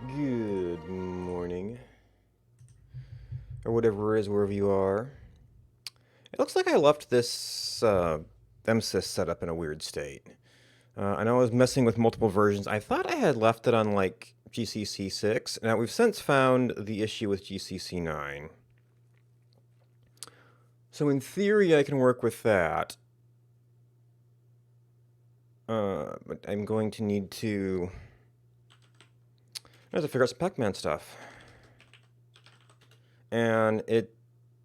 Good morning, or whatever it is, wherever you are. It looks like I left this MSYS setup in a weird state. I know I was messing with multiple versions. I thought I had left it on like GCC 6. Now we've since found the issue with GCC 9. So in theory, I can work with that. But I'm going to need to... I have to figure out some Pac-Man stuff. And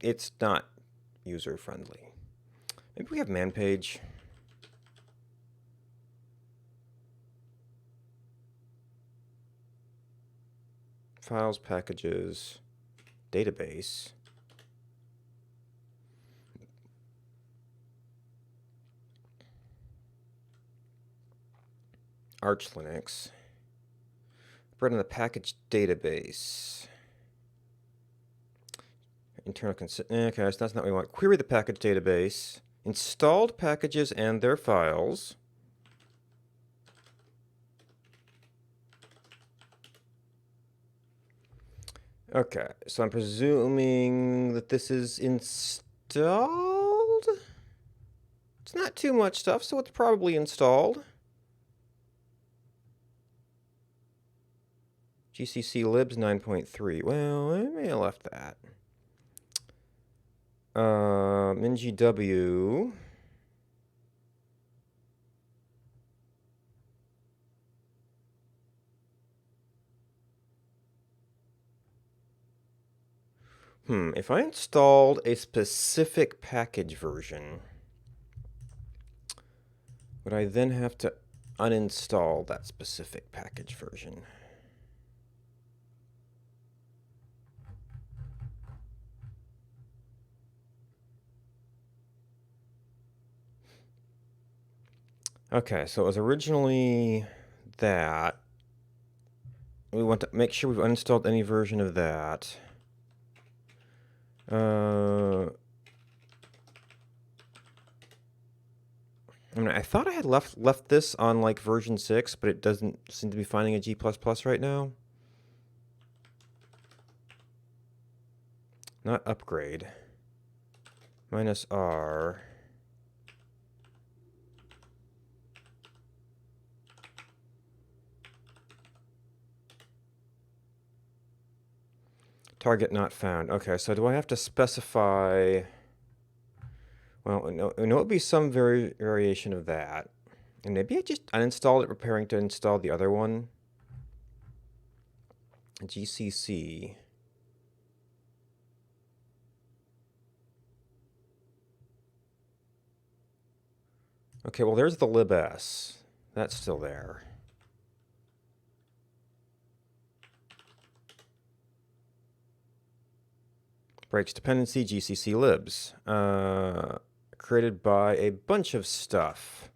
it's not user-friendly. Maybe we have man page. Files, packages, database. Arch Linux. Run in the package database. Internal okay, so that's not what we want. Query the package database. Installed packages and their files. Okay, so I'm presuming that this is installed? It's not too much stuff, so it's probably installed. GCC libs 9.3. Well, I may have left that. NGW. If I installed a specific package version, would I then have to uninstall that specific package version? Okay, so it was originally that. We want to make sure we've uninstalled any version of that. I mean, I thought I had left this on like version 6, but it doesn't seem to be finding a G++ right now. Not upgrade. -R. Target not found. Okay, so do I have to specify... Well, no, it would be some variation of that. And maybe I just uninstalled it, preparing to install the other one. GCC. Okay, well, there's the libs. That's still there. Breaks dependency, GCC libs. Created by a bunch of stuff.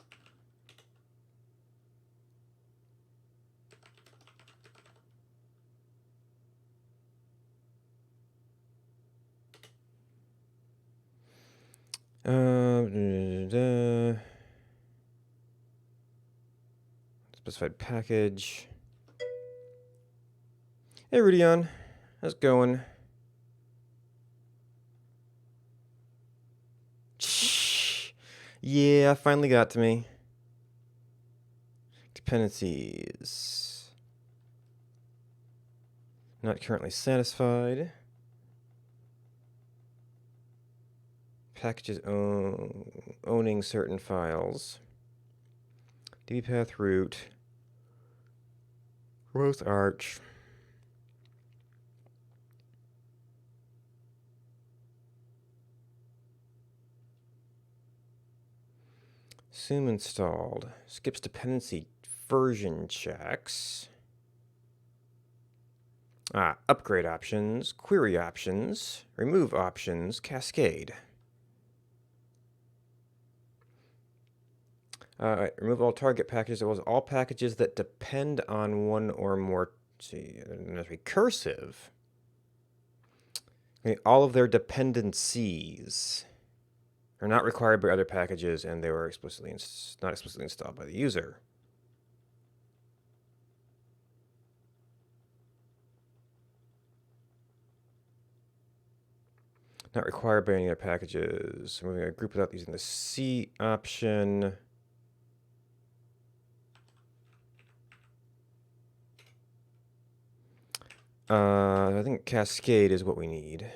Specified package. Hey, Rudion. How's it going? Shh. Yeah, finally got to me. Dependencies. Not currently satisfied. Packages owning certain files. dbpath root. Growth arch. Assume installed. Skips dependency version checks. Upgrade options, query options, remove options, cascade. Remove all target packages. It was all packages that depend on one or more. See, there's recursive. Okay, all of their dependencies are not required by other packages, and they were not explicitly installed by the user. Not required by any other packages. Moving a group without using the C option. I think Cascade is what we need.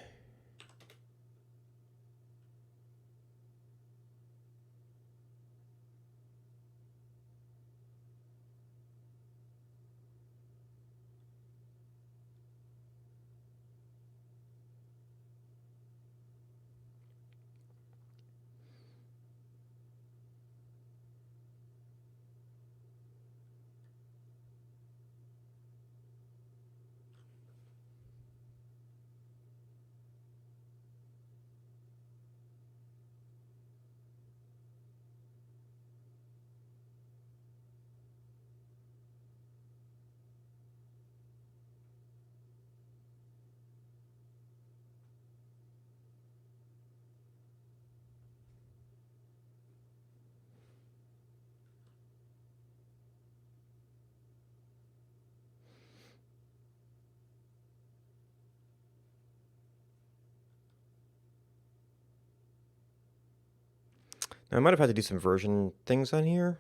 Now, I might have had to do some version things on here.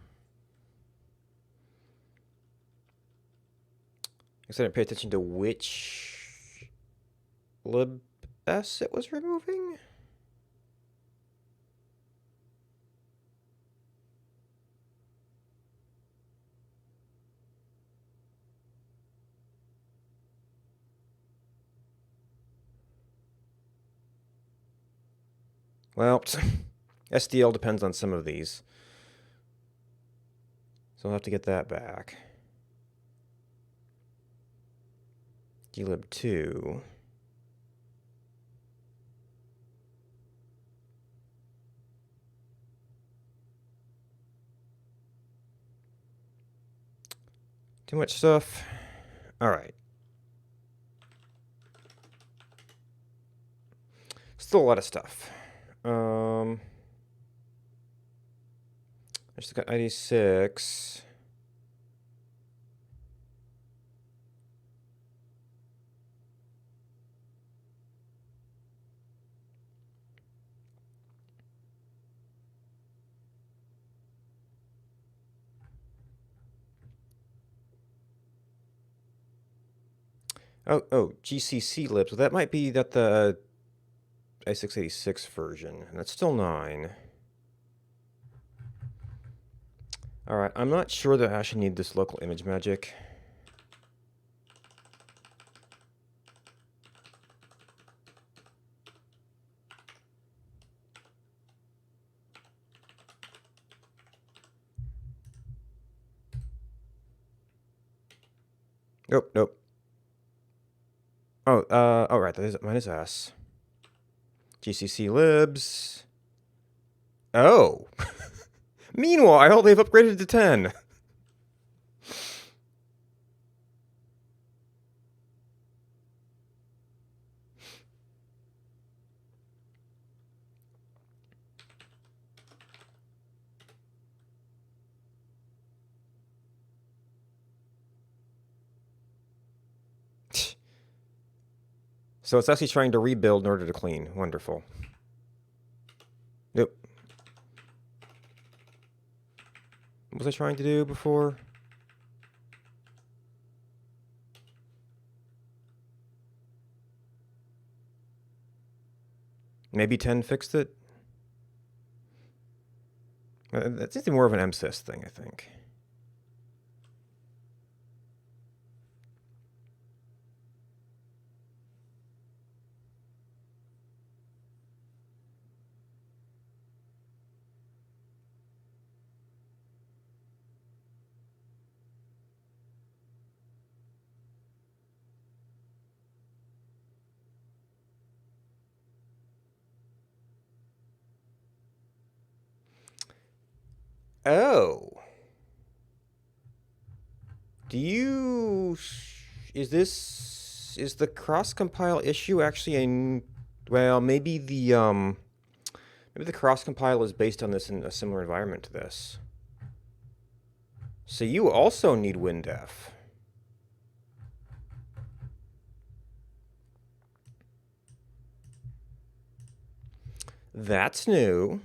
I guess I didn't pay attention to which libs it was removing. Well, SDL depends on some of these. So I'll have to get that back. glib2. Too much stuff. All right. Still a lot of stuff. I just got ID6. Oh, GCC libs. Well, that might be that the i686 version, and that's still 9. All right, I'm not sure that I actually need this local image magic. Nope. Oh, right, that is minus S. GCC libs. Oh. Meanwhile, they've upgraded to 10. So it's actually trying to rebuild in order to clean. Wonderful. Nope. What was I trying to do before? Maybe 10 fixed it? That's anything more of an MSYS thing, I think. Oh. Is the cross compile issue actually well, maybe the cross compile is based on this in a similar environment to this. So you also need WinDef. That's new.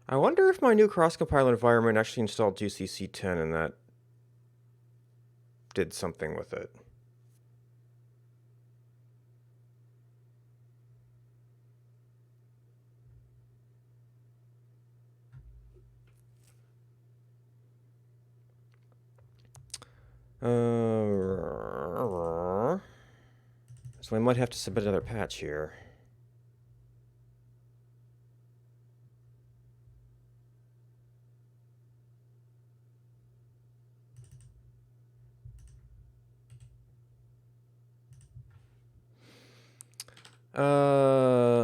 I wonder if my new cross-compile environment actually installed GCC10 and that did something with it. So I might have to submit another patch here.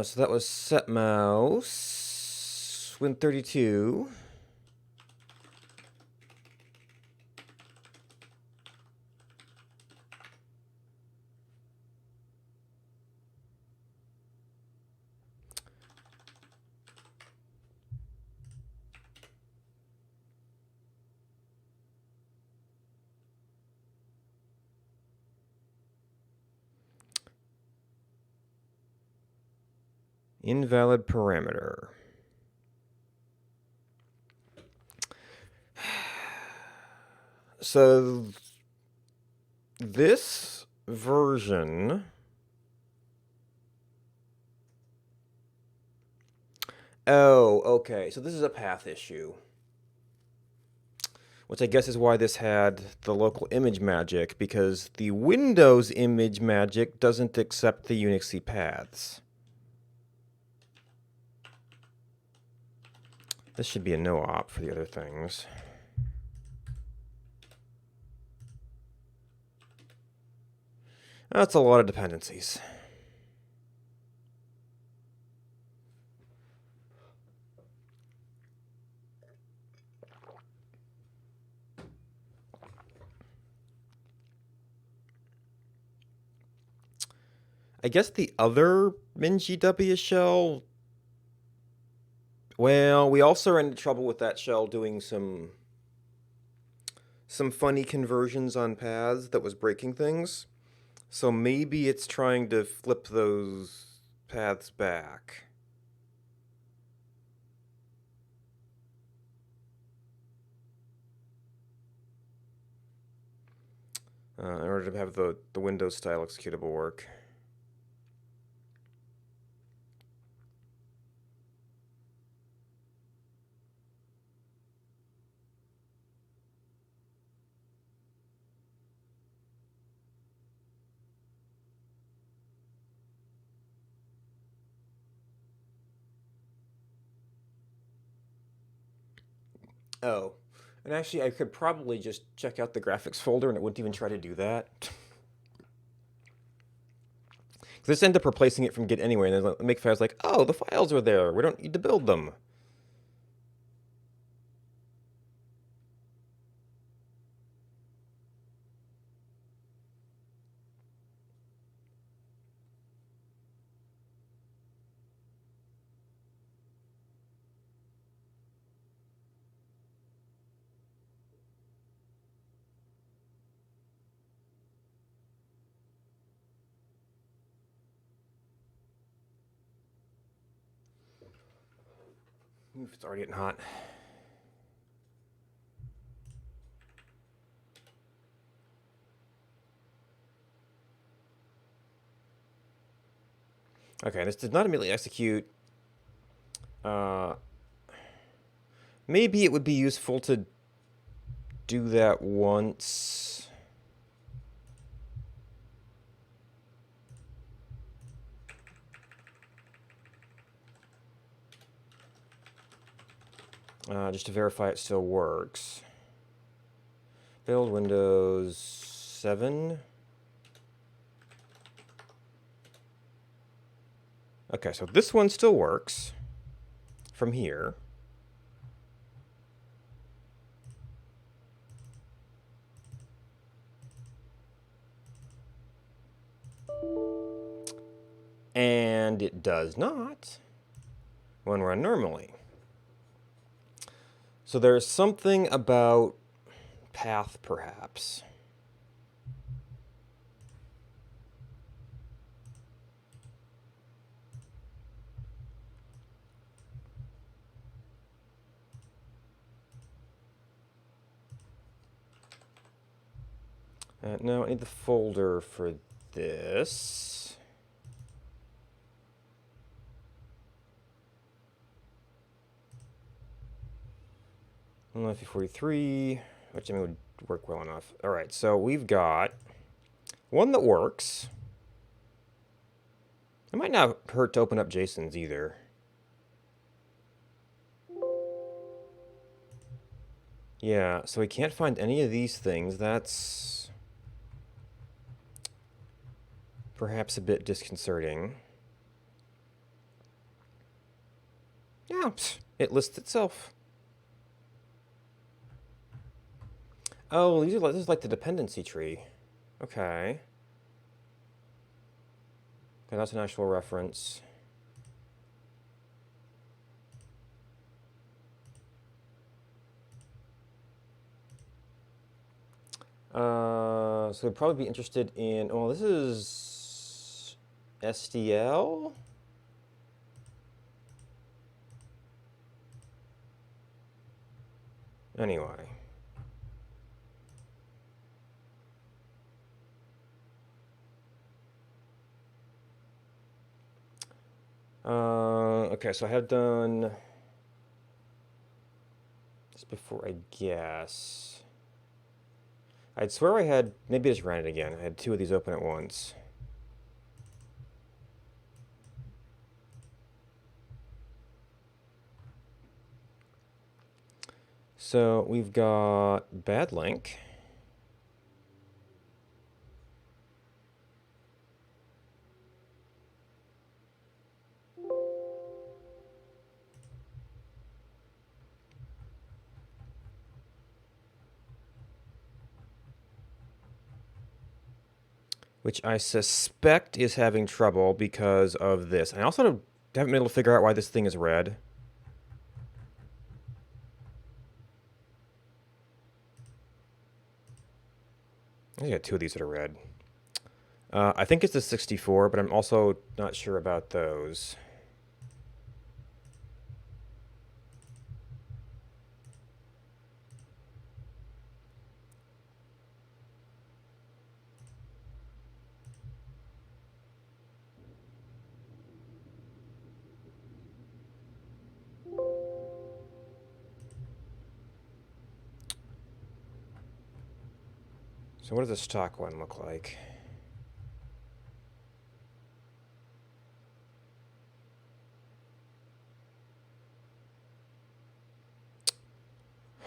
So that was set mouse, Win32. Invalid parameter. So this version, oh, okay. So this is a path issue, which I guess is why this had the local image magic, because the Windows image magic doesn't accept the Unixy paths. This should be a no-op for the other things. That's a lot of dependencies. I guess the other MinGW shell, well, we also ran into trouble with that shell doing some funny conversions on paths that was breaking things. So maybe it's trying to flip those paths back. In order to have the Windows style executable work. Oh, and actually I could probably just check out the graphics folder and it wouldn't even try to do that. This ended up replacing it from Git anyway, and then Makefile's like, oh, the files are there. We don't need to build them. Oof, it's already getting hot. Okay, this did not immediately execute. Maybe it would be useful to do that once. Just to verify it still works. Build Windows 7. Okay, so this one still works from here. And it does not when run normally. So there's something about path, perhaps. No, I need the folder for this. Unlucky 43, which I mean would work well enough. All right, so we've got one that works. It might not hurt to open up Jason's either. Yeah, so we can't find any of these things. That's perhaps a bit disconcerting. Yeah, it lists itself. Oh, this is like the dependency tree. Okay. Okay, that's an actual reference. So we'd probably be interested in, well, this is SDL? Anyway. Okay, so I have done this before, I guess. I'd swear I had, maybe I just ran it again. I had two of these open at once. So we've got bad link. Which I suspect is having trouble because of this. I also haven't been able to figure out why this thing is red. I got two of these that are red. I think it's the 64, but I'm also not sure about those. So what does the stock one look like?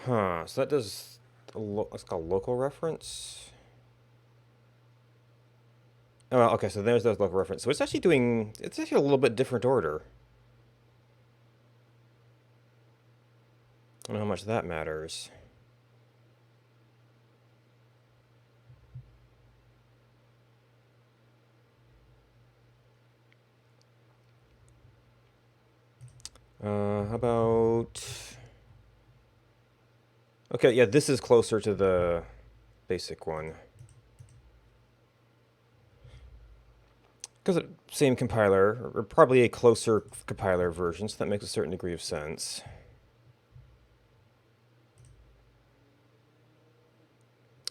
Huh, so that does, that's called local reference. Oh, well, okay, so there's those local reference. So it's actually doing, it's actually a little bit different order. I don't know how much that matters. How about... Okay, yeah, this is closer to the basic one. Because same compiler, or probably a closer compiler version, so that makes a certain degree of sense.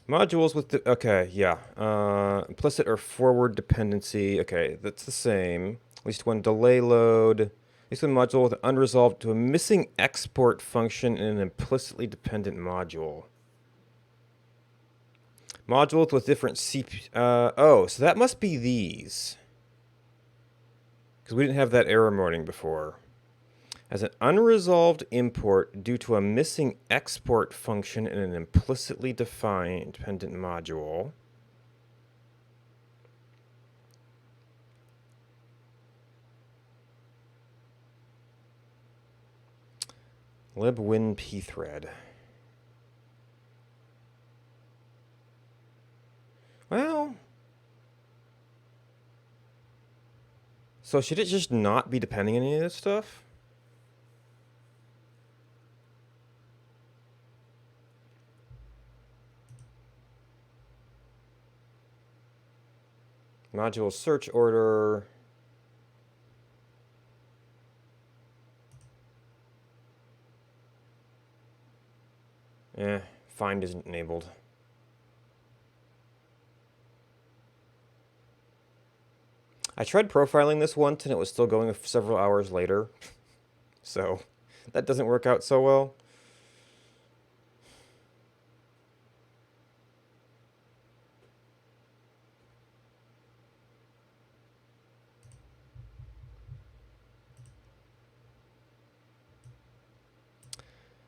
Modules with the, okay, yeah. Implicit or forward dependency. Okay, that's the same. At least one delay load. At least one module with an unresolved to a missing export function in an implicitly dependent module. Modules with different CPU. Oh, so that must be these. Because we didn't have that error warning before. As an unresolved import due to a missing export function in an implicitly defined dependent module. libwin pthread. Well, so should it just not be depending on any of this stuff? Module search order. Find isn't enabled. I tried profiling this once and it was still going several hours later. So that doesn't work out so well.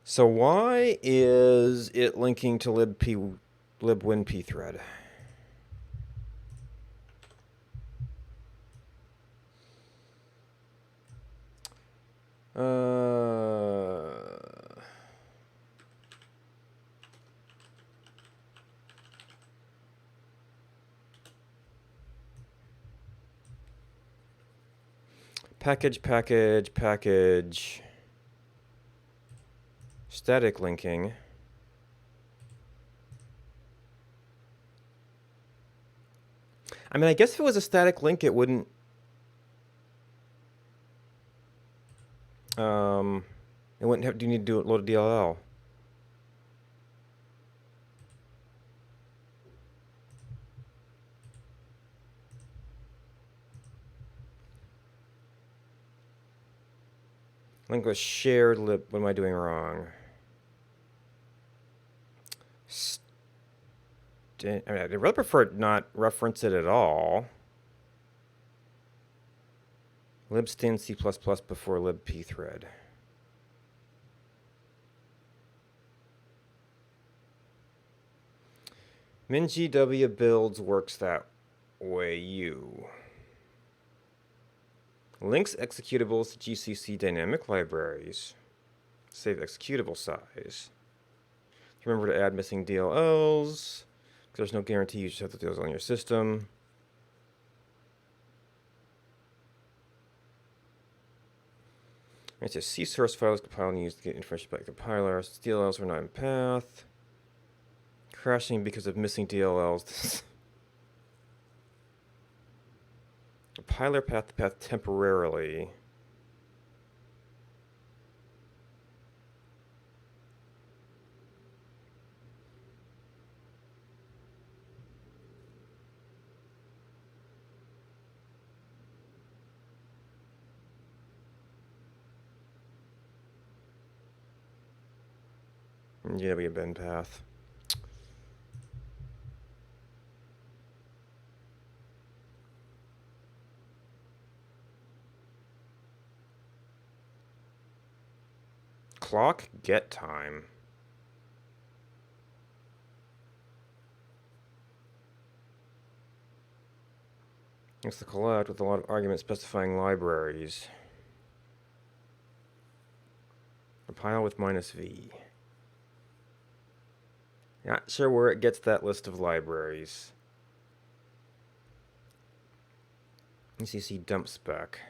So why is it linking to libwinp thread? Package. Static linking. I mean, I guess if it was a static link, it wouldn't. It wouldn't have. Do you need to load a DLL? Link was shared lib. What am I doing wrong? I mean, I'd really prefer it not reference it at all. Libstin C++ before libpthread. MinGW builds works that way. Links executables to GCC dynamic libraries. Save executable size. Remember to add missing DLLs. There's no guarantee you just have the DLLs on your system. It says C source files compiled and used to get information about the compiler. DLLs were not in path. Crashing because of missing DLLs. Compiler path to path temporarily. Yeah, we have bend path. Clock get time. It's the collect with a lot of arguments specifying libraries. Compile with -v. Not sure where it gets that list of libraries. ECC dump spec.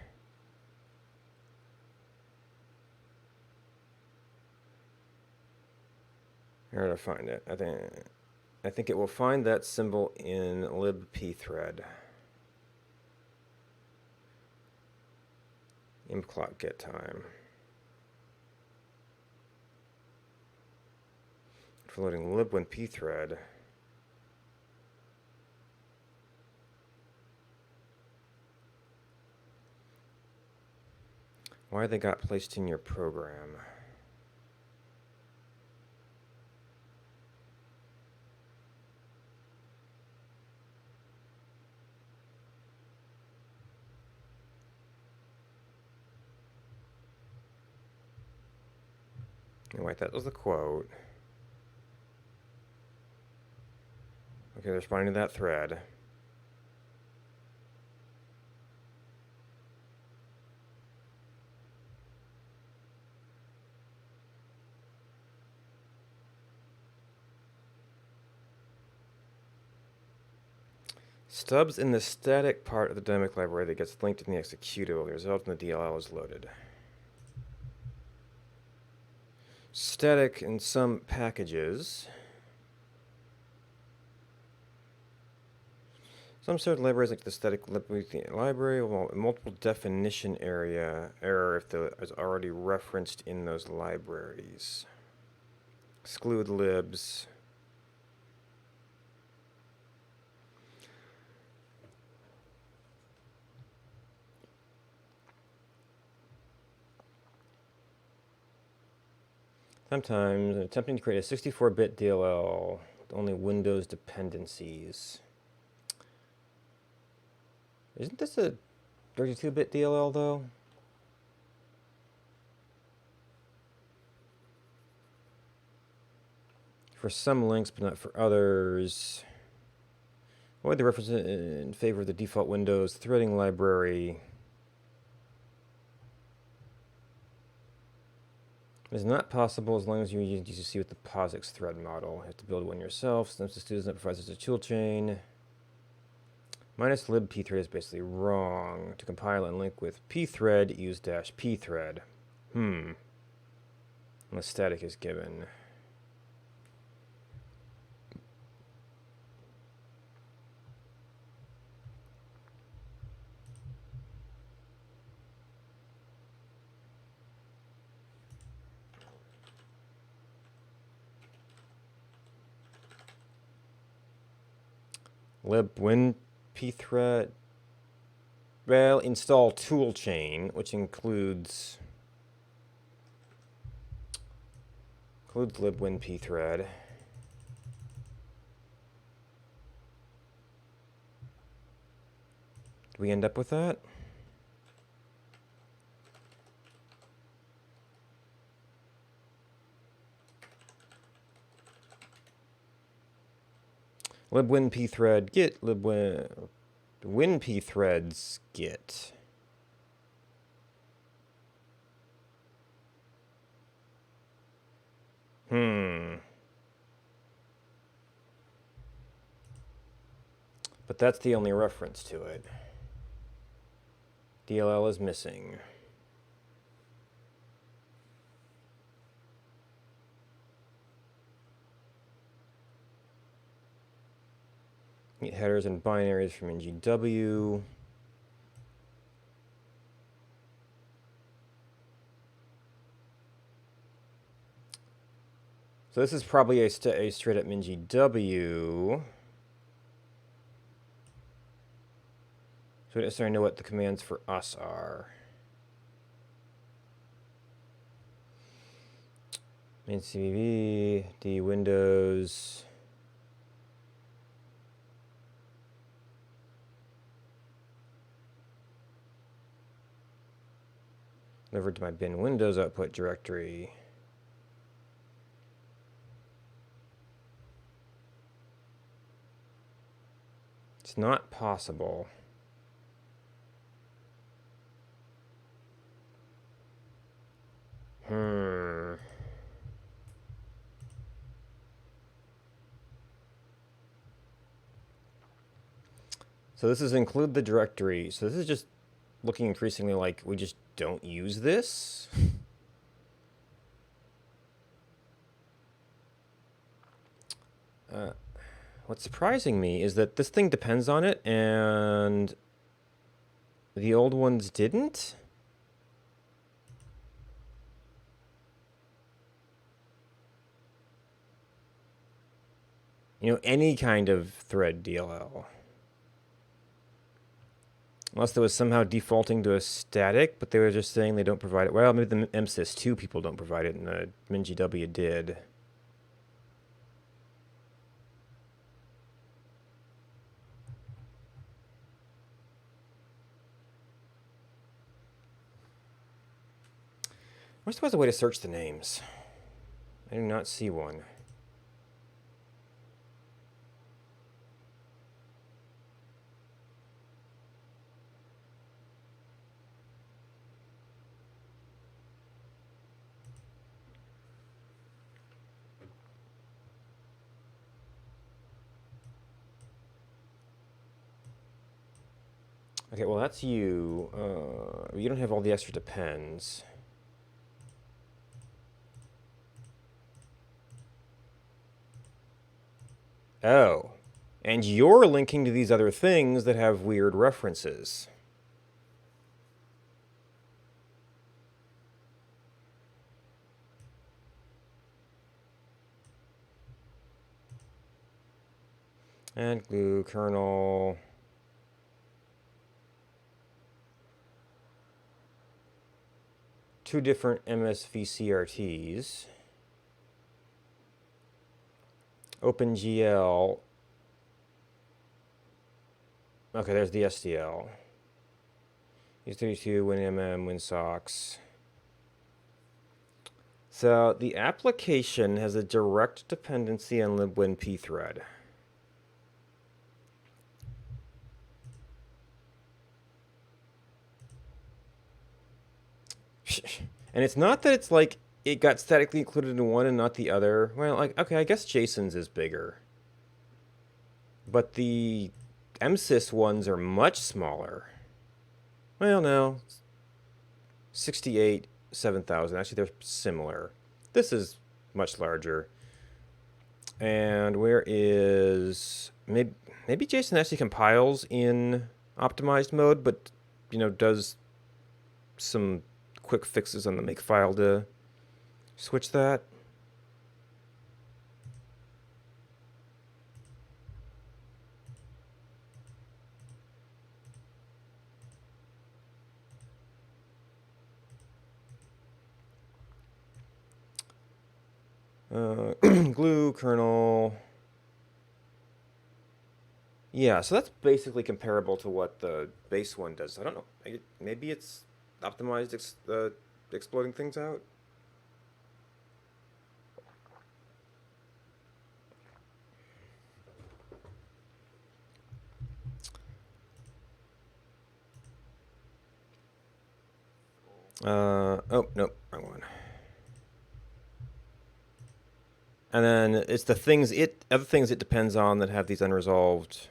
Where to find it? I think it will find that symbol in libpthread. Imclock get time. For loading libwinpthread. Why they got placed in your program? Oh, wait, that was the quote. Okay, they're responding to that thread. Stubs in the static part of the dynamic library that gets linked in the executable. The result in the DLL is loaded. Static in some packages. Some certain libraries like the static library will multiple definition area error if it is already referenced in those libraries. Exclude libs. Sometimes I'm attempting to create a 64-bit DLL with only Windows dependencies. Isn't this a 32-bit DLL though? For some links, but not for others. Avoid the reference in favor of the default Windows threading library. It is not possible as long as you use GCC with the POSIX thread model. You have to build one yourself. MSYS2 does not provide such a tool chain. Minus libpthread is basically wrong. To compile and link with pthread, use -pthread. Unless static is given. libwinpthread. Well, install toolchain, which includes libwinpthread. Did we end up with that? libwinpthread git winpthreads git. But that's the only reference to it. DLL is missing. Get headers and binaries from NGW. So this is probably a straight up NGW. So we don't necessarily know what the commands for us are. Main CVV, D Windows. Delivered to my bin Windows output directory. It's not possible. So this is include the directory. So this is just looking increasingly like we just don't use this. What's surprising me is that this thing depends on it and the old ones didn't. You know, any kind of thread DLL. Unless there was somehow defaulting to a static, but they were just saying they don't provide it. Well, maybe the MSYS2 people don't provide it, and the MinGW did. I wish there was a way to search the names. I do not see one. Okay, well, that's you. You don't have all the extra depends. Oh. And you're linking to these other things that have weird references. And glue kernel. Two different MSVCRTs. OpenGL. Okay, there's the SDL. E32, WinMM, WinSox. So the application has a direct dependency on libwinpthread. And it's not that it's like it got statically included in one and not the other. Well, like, okay, I guess Jason's is bigger. But the MSYS ones are much smaller. Well, no. 68, 7,000. Actually, they're similar. This is much larger. And where is... Maybe Jason actually compiles in optimized mode, but, does some quick fixes on the makefile to switch that. Glue, kernel. Yeah, so that's basically comparable to what the base one does. I don't know. Maybe it's optimized exploding things out. Oh, nope, wrong one. And then it's the things other things it depends on that have these unresolved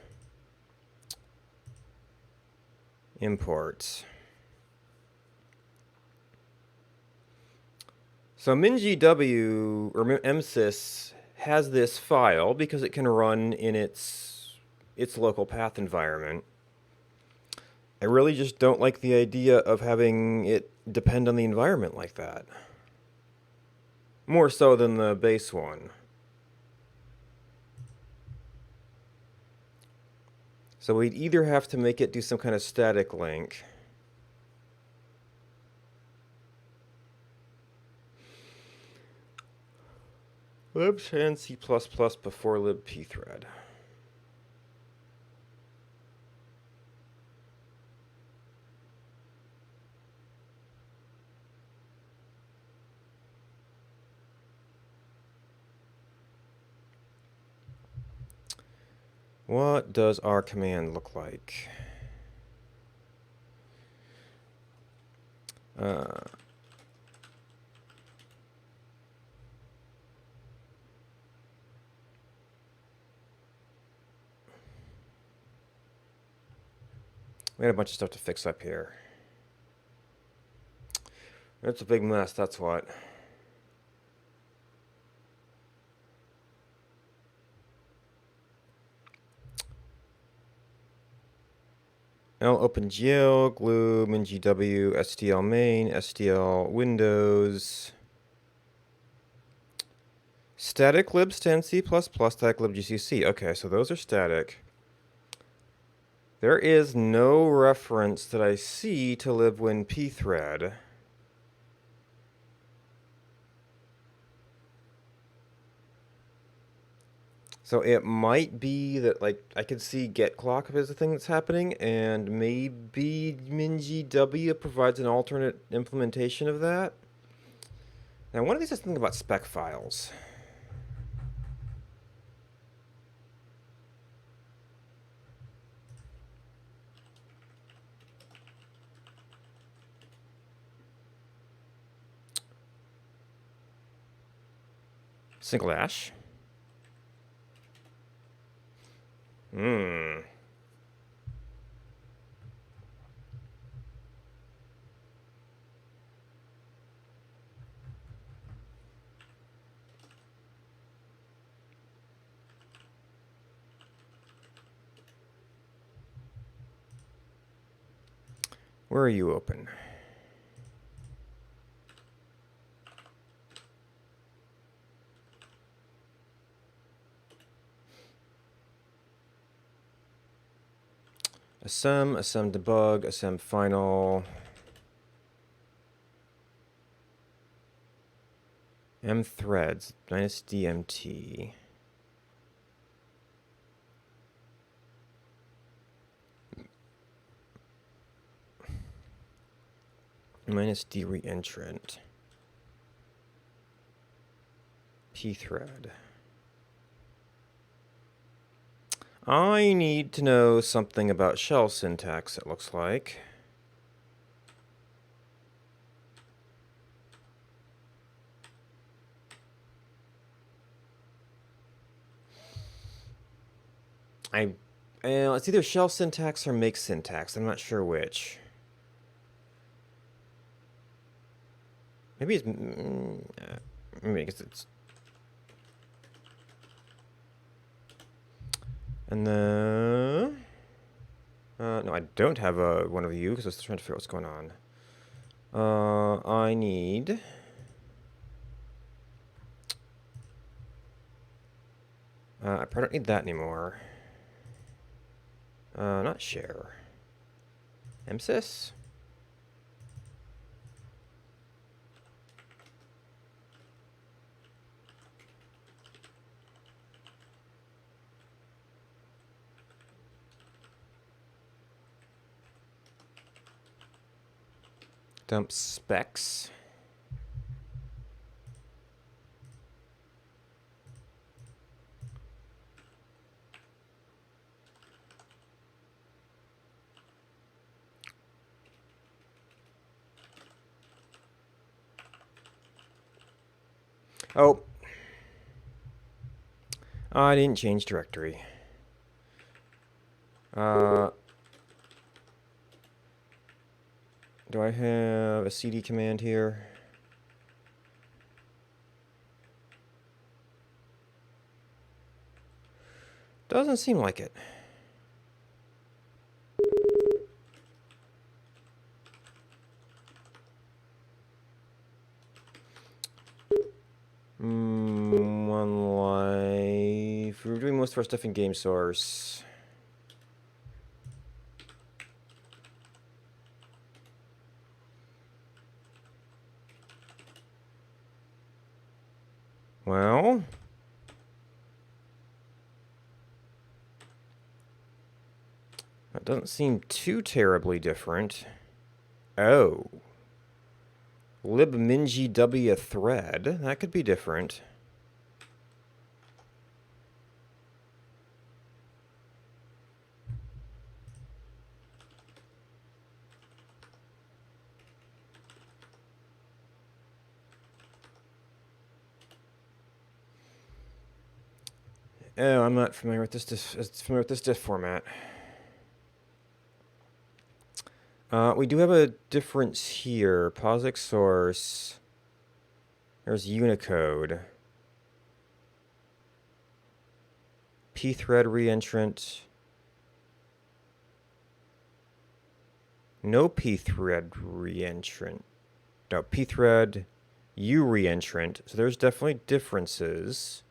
imports. So MinGW or MSYS has this file because it can run in its local path environment. I really just don't like the idea of having it depend on the environment like that. More so than the base one. So we'd either have to make it do some kind of static link. Libs and C++ before libpthread. What does our command look like? We had a bunch of stuff to fix up here. It's a big mess, that's what. OpenGL, glue, MinGW, SDL main, SDL Windows, static libstan C++, static libgcc. Okay, so those are static. There is no reference that I see to libwinpthread. So it might be that, like, I could see get clock as a thing that's happening, and maybe MinGW provides an alternate implementation of that. Now, one of these has something about spec files. Single dash. Where are you open? Asem debug, asem final. M threads, -dmt. Minus D reentrant. P thread. I need to know something about shell syntax, it looks like. It's either shell syntax or make syntax. I'm not sure which. Maybe it's... maybe I guess it's... And then... no, I don't have one of you because I was trying to figure out what's going on. I need... I probably don't need that anymore. Not share. MSYS? Dump specs. Oh. I didn't change directory. Do I have a cd command here? Doesn't seem like it. One life. We're doing most of our stuff in game source. Well, that doesn't seem too terribly different. Oh. libminjw thread. That could be different. Oh, I'm not familiar with this diff format. We do have a difference here. POSIX source. There's Unicode. Pthread reentrant. No pthread reentrant. No, pthread U reentrant. So there's definitely differences.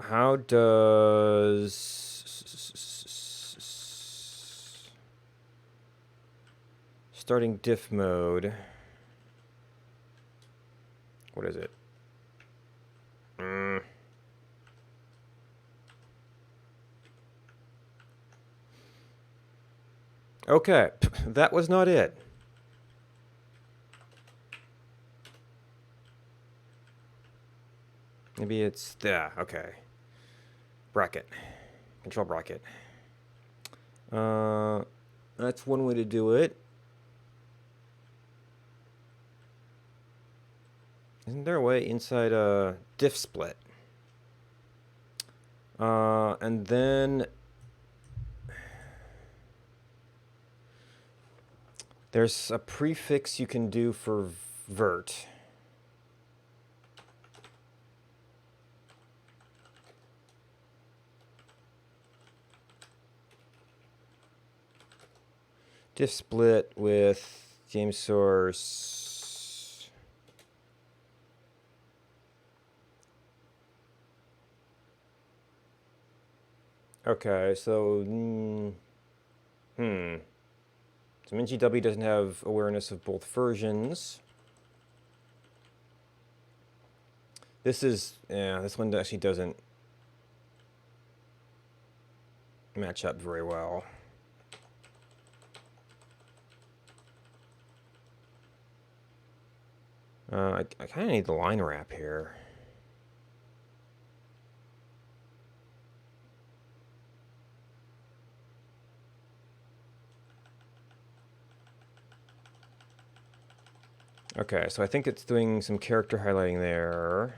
How does starting diff mode? What is it? Okay, that was not it. Maybe it's, yeah, okay. Bracket. Control bracket. That's one way to do it. Isn't there a way inside a diff split? And then there's a prefix you can do for vert. Diff split with game source. Okay, so So MinGW doesn't have awareness of both versions. This is, yeah, this one actually doesn't match up very well. I kind of need the line wrap here. Okay, so I think it's doing some character highlighting there.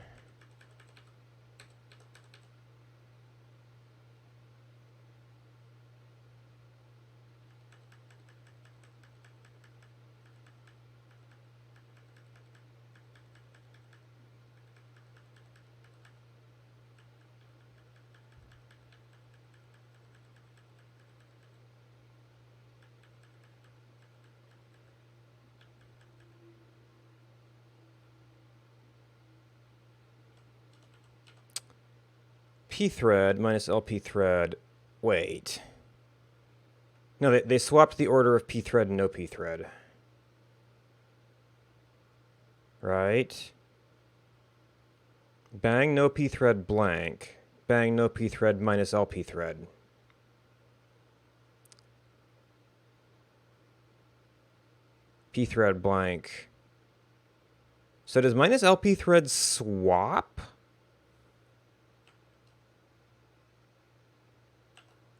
P thread minus LP thread. Wait. No, they swapped the order of P thread and no P thread. Right? Bang no P thread blank. Bang no P thread minus LP thread. P thread blank. So does minus LP thread swap?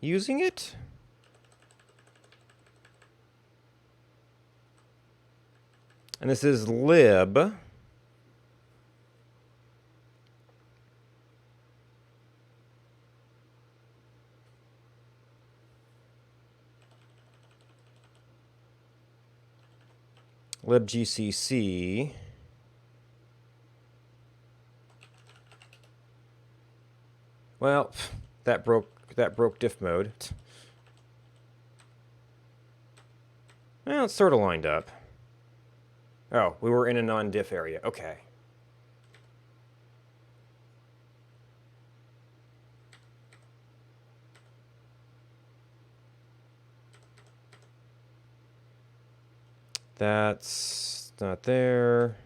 Using it? And this is lib. libgcc. Well, that broke diff mode. Well, it's sort of lined up. Oh, we were in a non-diff area. Okay. That's not there.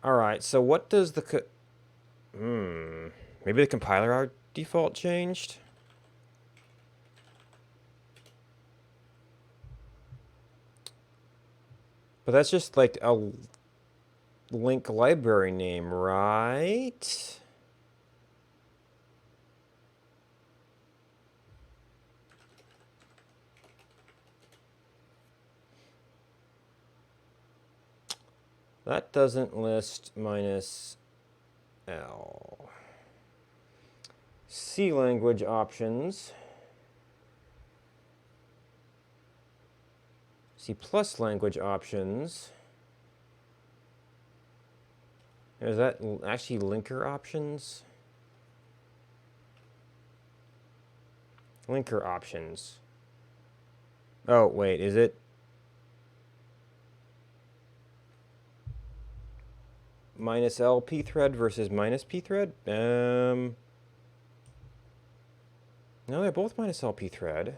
All right, so what does the... Maybe the compiler default changed? But that's just like a link library name, right? That doesn't list minus L. C language options. C plus language options. Is that actually linker options? Linker options. Oh, wait, is it? Minus L P thread versus minus P thread? No, they're both minus L P thread.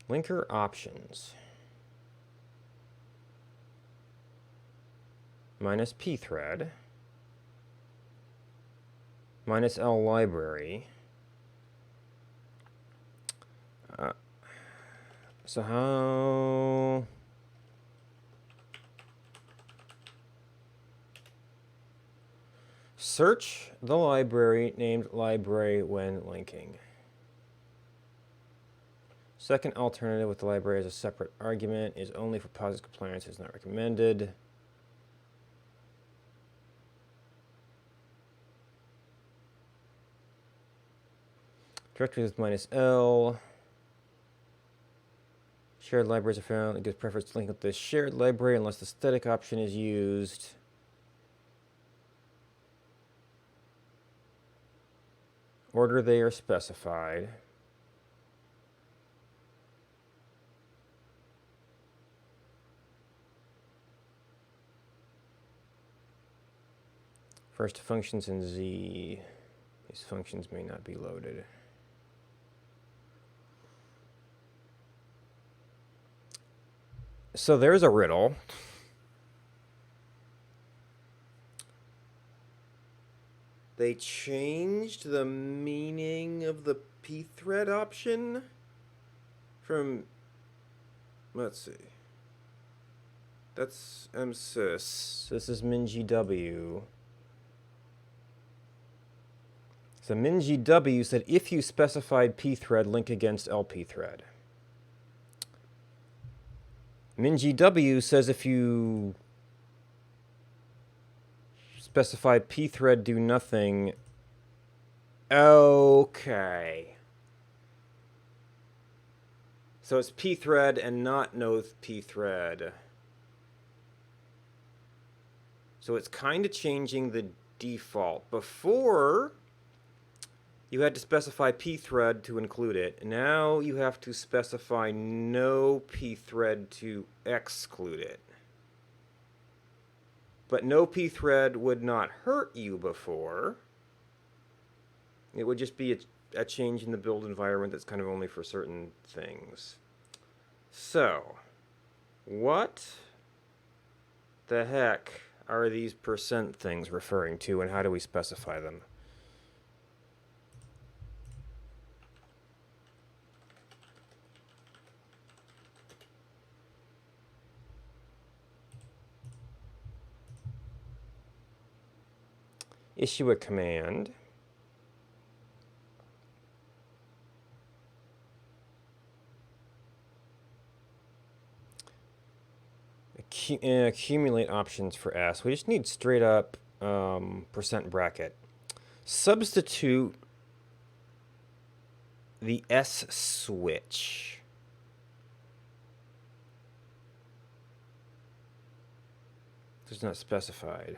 Linker options. Minus P thread. Minus L library. So how... Search the library named library when linking. Second alternative with the library as a separate argument is only for POSIX compliance, is not recommended. Directory with minus L. Shared libraries are found. It gives preference to link with the shared library unless the static option is used. Order they are specified. First functions in Z. These functions may not be loaded. So there's a riddle. They changed the meaning of the pthread option from, let's see, that's MSYS. This is MinGW. So MinGW said if you specified pthread, link against lpthread. MinGW says if you specify pthread, do nothing. Okay. So it's pthread and not no pthread. So it's kind of changing the default. Before, you had to specify pthread to include it. Now you have to specify no pthread to exclude it. But no pthread would not hurt you before. It would just be a change in the build environment that's kind of only for certain things. So, what the heck are these percent things referring to, and how do we specify them? Issue a command. Accumulate options for S. We just need straight up percent bracket. Substitute the S switch. It's not specified.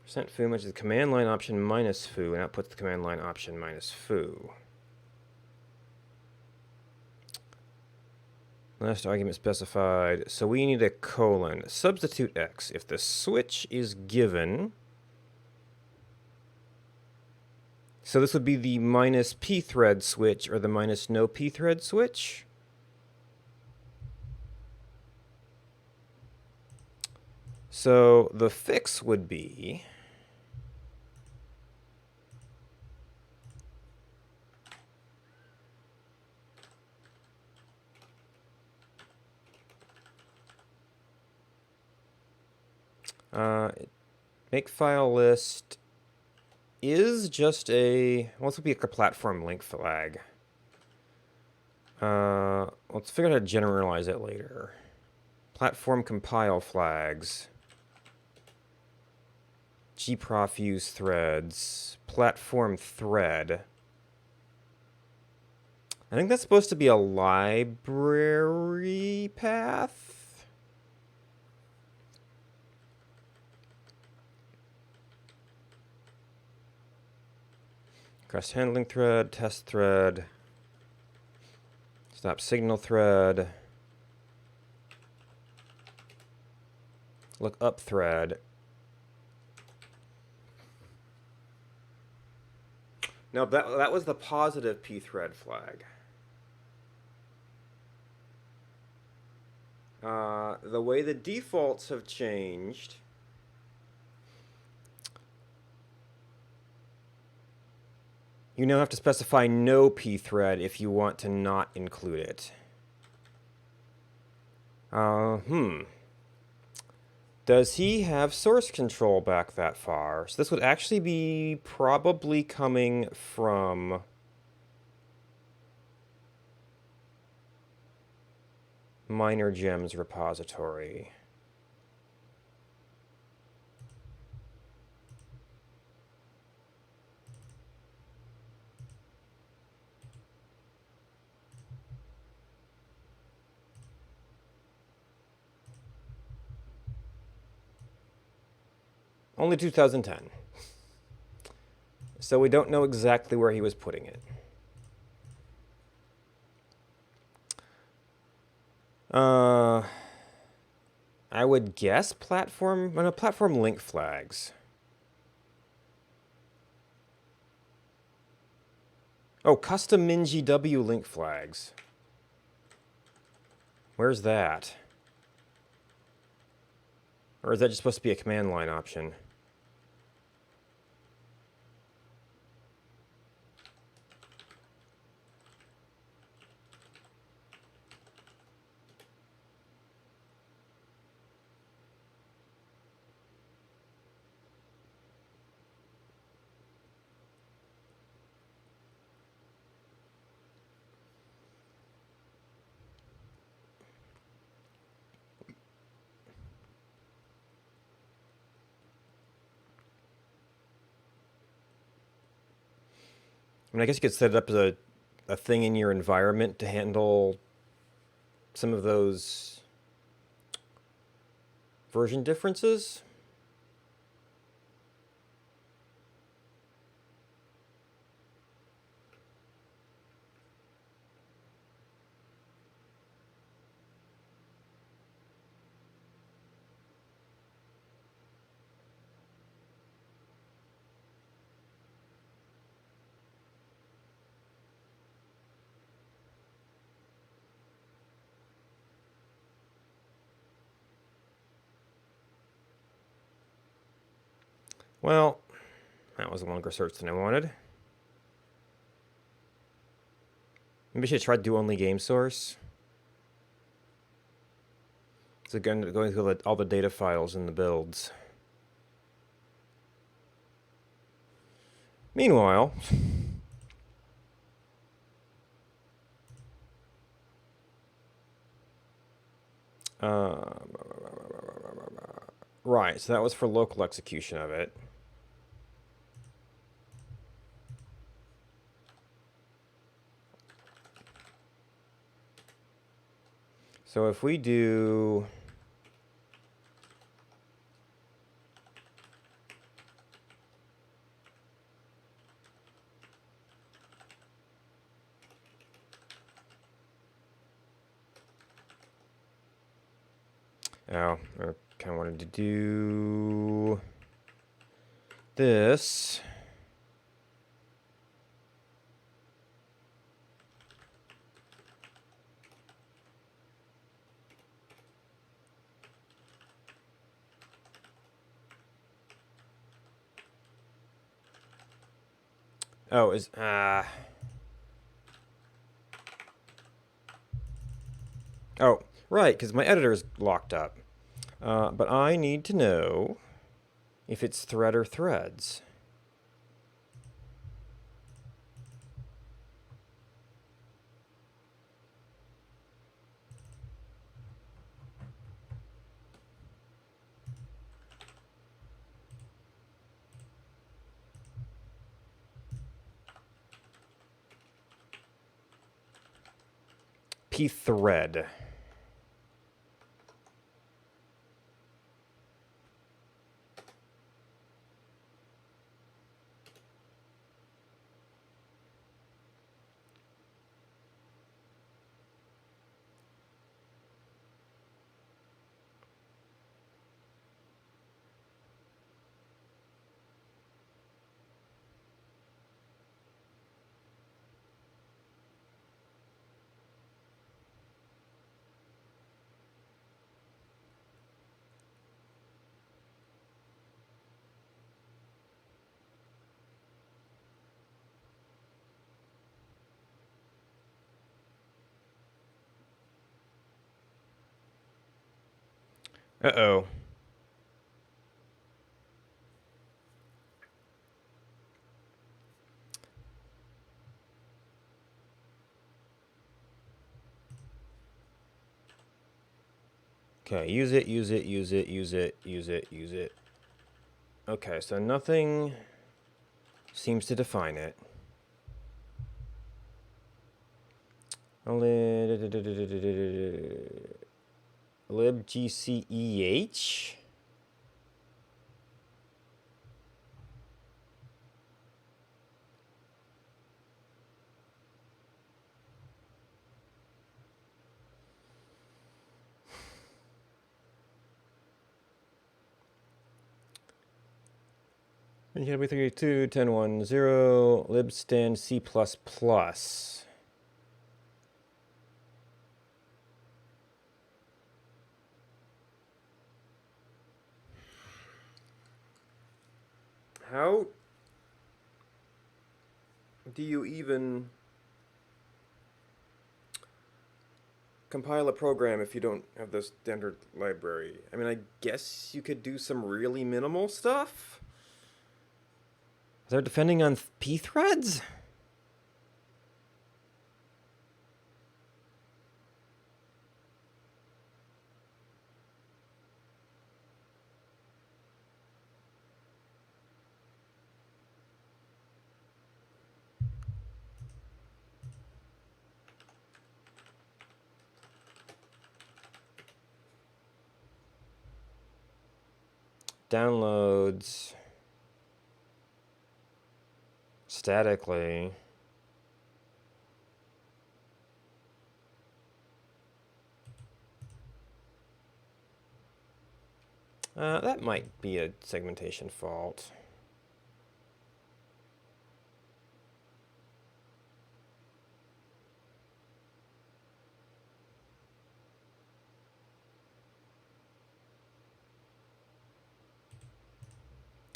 Percent foo matches the command line option minus foo, and outputs the command line option minus foo. Last argument specified. So we need a colon. Substitute X. If the switch is given, so this would be the minus pthread switch or the minus no pthread switch. So the fix would be make file list is just a, well, this would be like a platform link flag. Let's figure out how to generalize it later. Platform compile flags. gprof use threads. Platform thread. I think that's supposed to be a library path. Cross handling thread, test thread, stop signal thread, look up thread. Now that was the positive pthread flag. The way the defaults have changed, you now have to specify no pthread if you want to not include it. Does he have source control back that far? So this would actually be probably coming from minor gems repository. Only 2010. So we don't know exactly where he was putting it. I would guess platform link flags. Oh, custom MinGW link flags. Where's that? Or is that just supposed to be a command line option? I mean, I guess you could set it up as a thing in your environment to handle some of those version differences. Well, that was a longer search than I wanted. Maybe I should try to do only game source. So going through all the data files in the builds. Meanwhile, right, so that was for local execution of it. So if we do I kind of wanted to do this. Oh, oh, right, because my editor is locked up. But I need to know if it's thread or threads. P thread. Uh-oh. Okay, use it, use it, use it, use it, use it, use it. Okay, so nothing seems to define it. libgceh. MGW32, 1010, libstan C++. How do you even compile a program if you don't have the standard library? I mean, I guess you could do some really minimal stuff. They're depending on p-threads? Downloads statically. That might be a segmentation fault.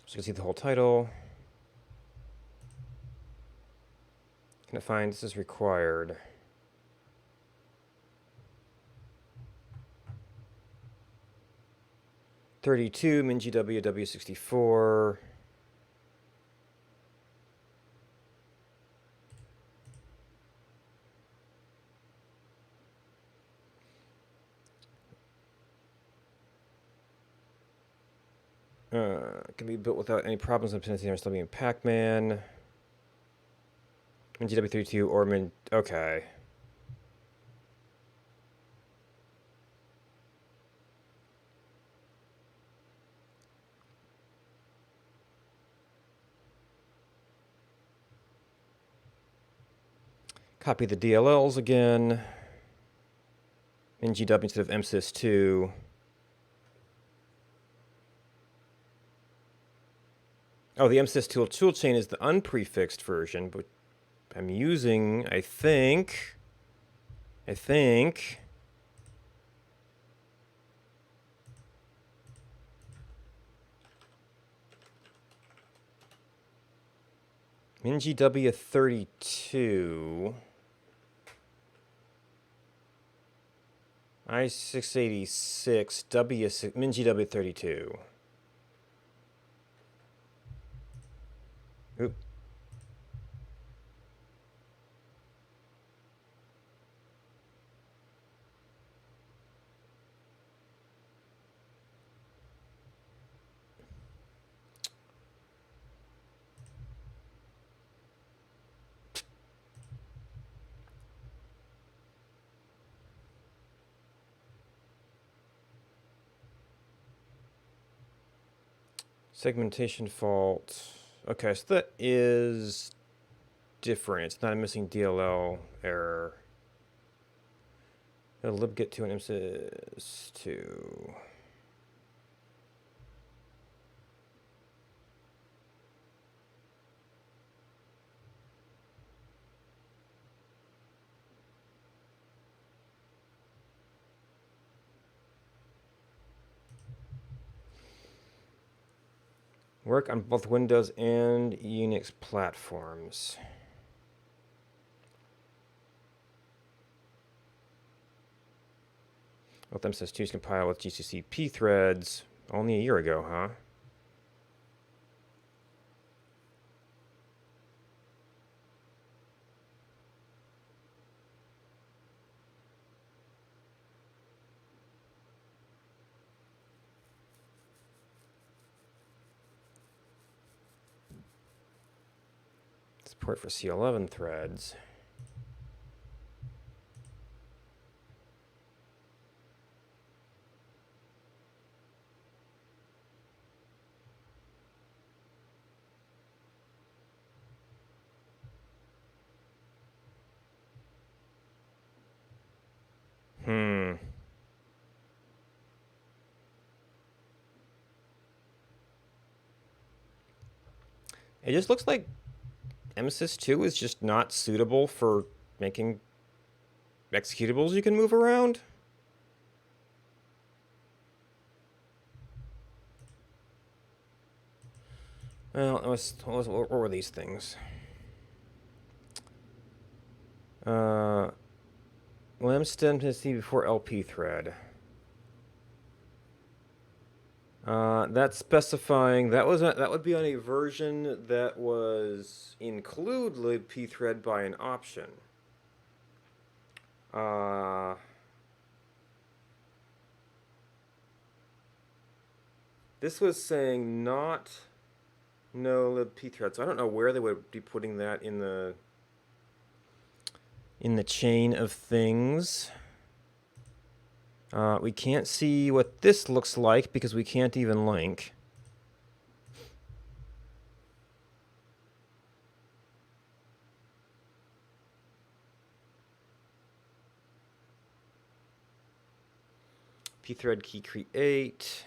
So you can see the whole title. Can it find this is required? .32 MinGW W64. Can be built without any problems in dependency on still being Pac-Man. MinGW32 or Min. Okay. Copy the DLLs again. MinGW instead of MSYS2. Oh, the MSYS2 toolchain is the unprefixed version, but I'm using, I think. MinGW32. I686 W6 MinGW32. Oop. Segmentation fault. Okay, so that is different. It's not a missing DLL error. A libget to an MSYS2. Work on both Windows and Unix platforms. Both MSYS2s compile with GCC pthreads. Only a year ago, huh? Support for C11 threads. It just looks like MSYS2 is just not suitable for making executables you can move around. Well, what were these things? Lamb stem to see before LP thread. That's specifying that would be on a version that was include libp thread by an option. This was saying not no libp thread, so I don't know where they would be putting that in the chain of things. We can't see what this looks like because we can't even link. pthread key create.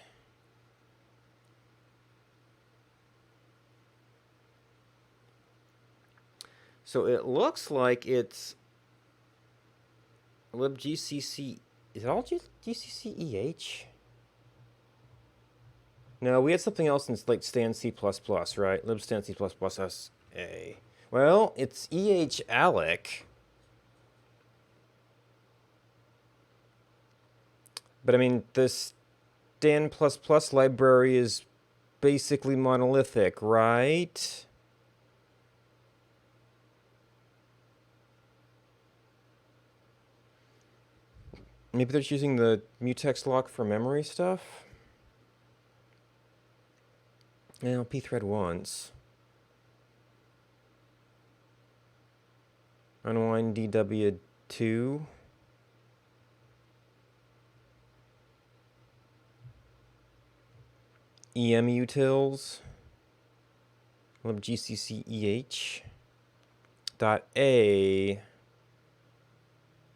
So it looks like it's libgcc. Is it all GCC-EH? No, we had something else in like stan C++, right? Libstan C++ SA. Well, it's EH alloc. But I mean, the stan++ library is basically monolithic, right? Maybe they're just using the mutex lock for memory stuff? Well, pthread once. Unwind DW2. EMUtils. libgcc-EH. .a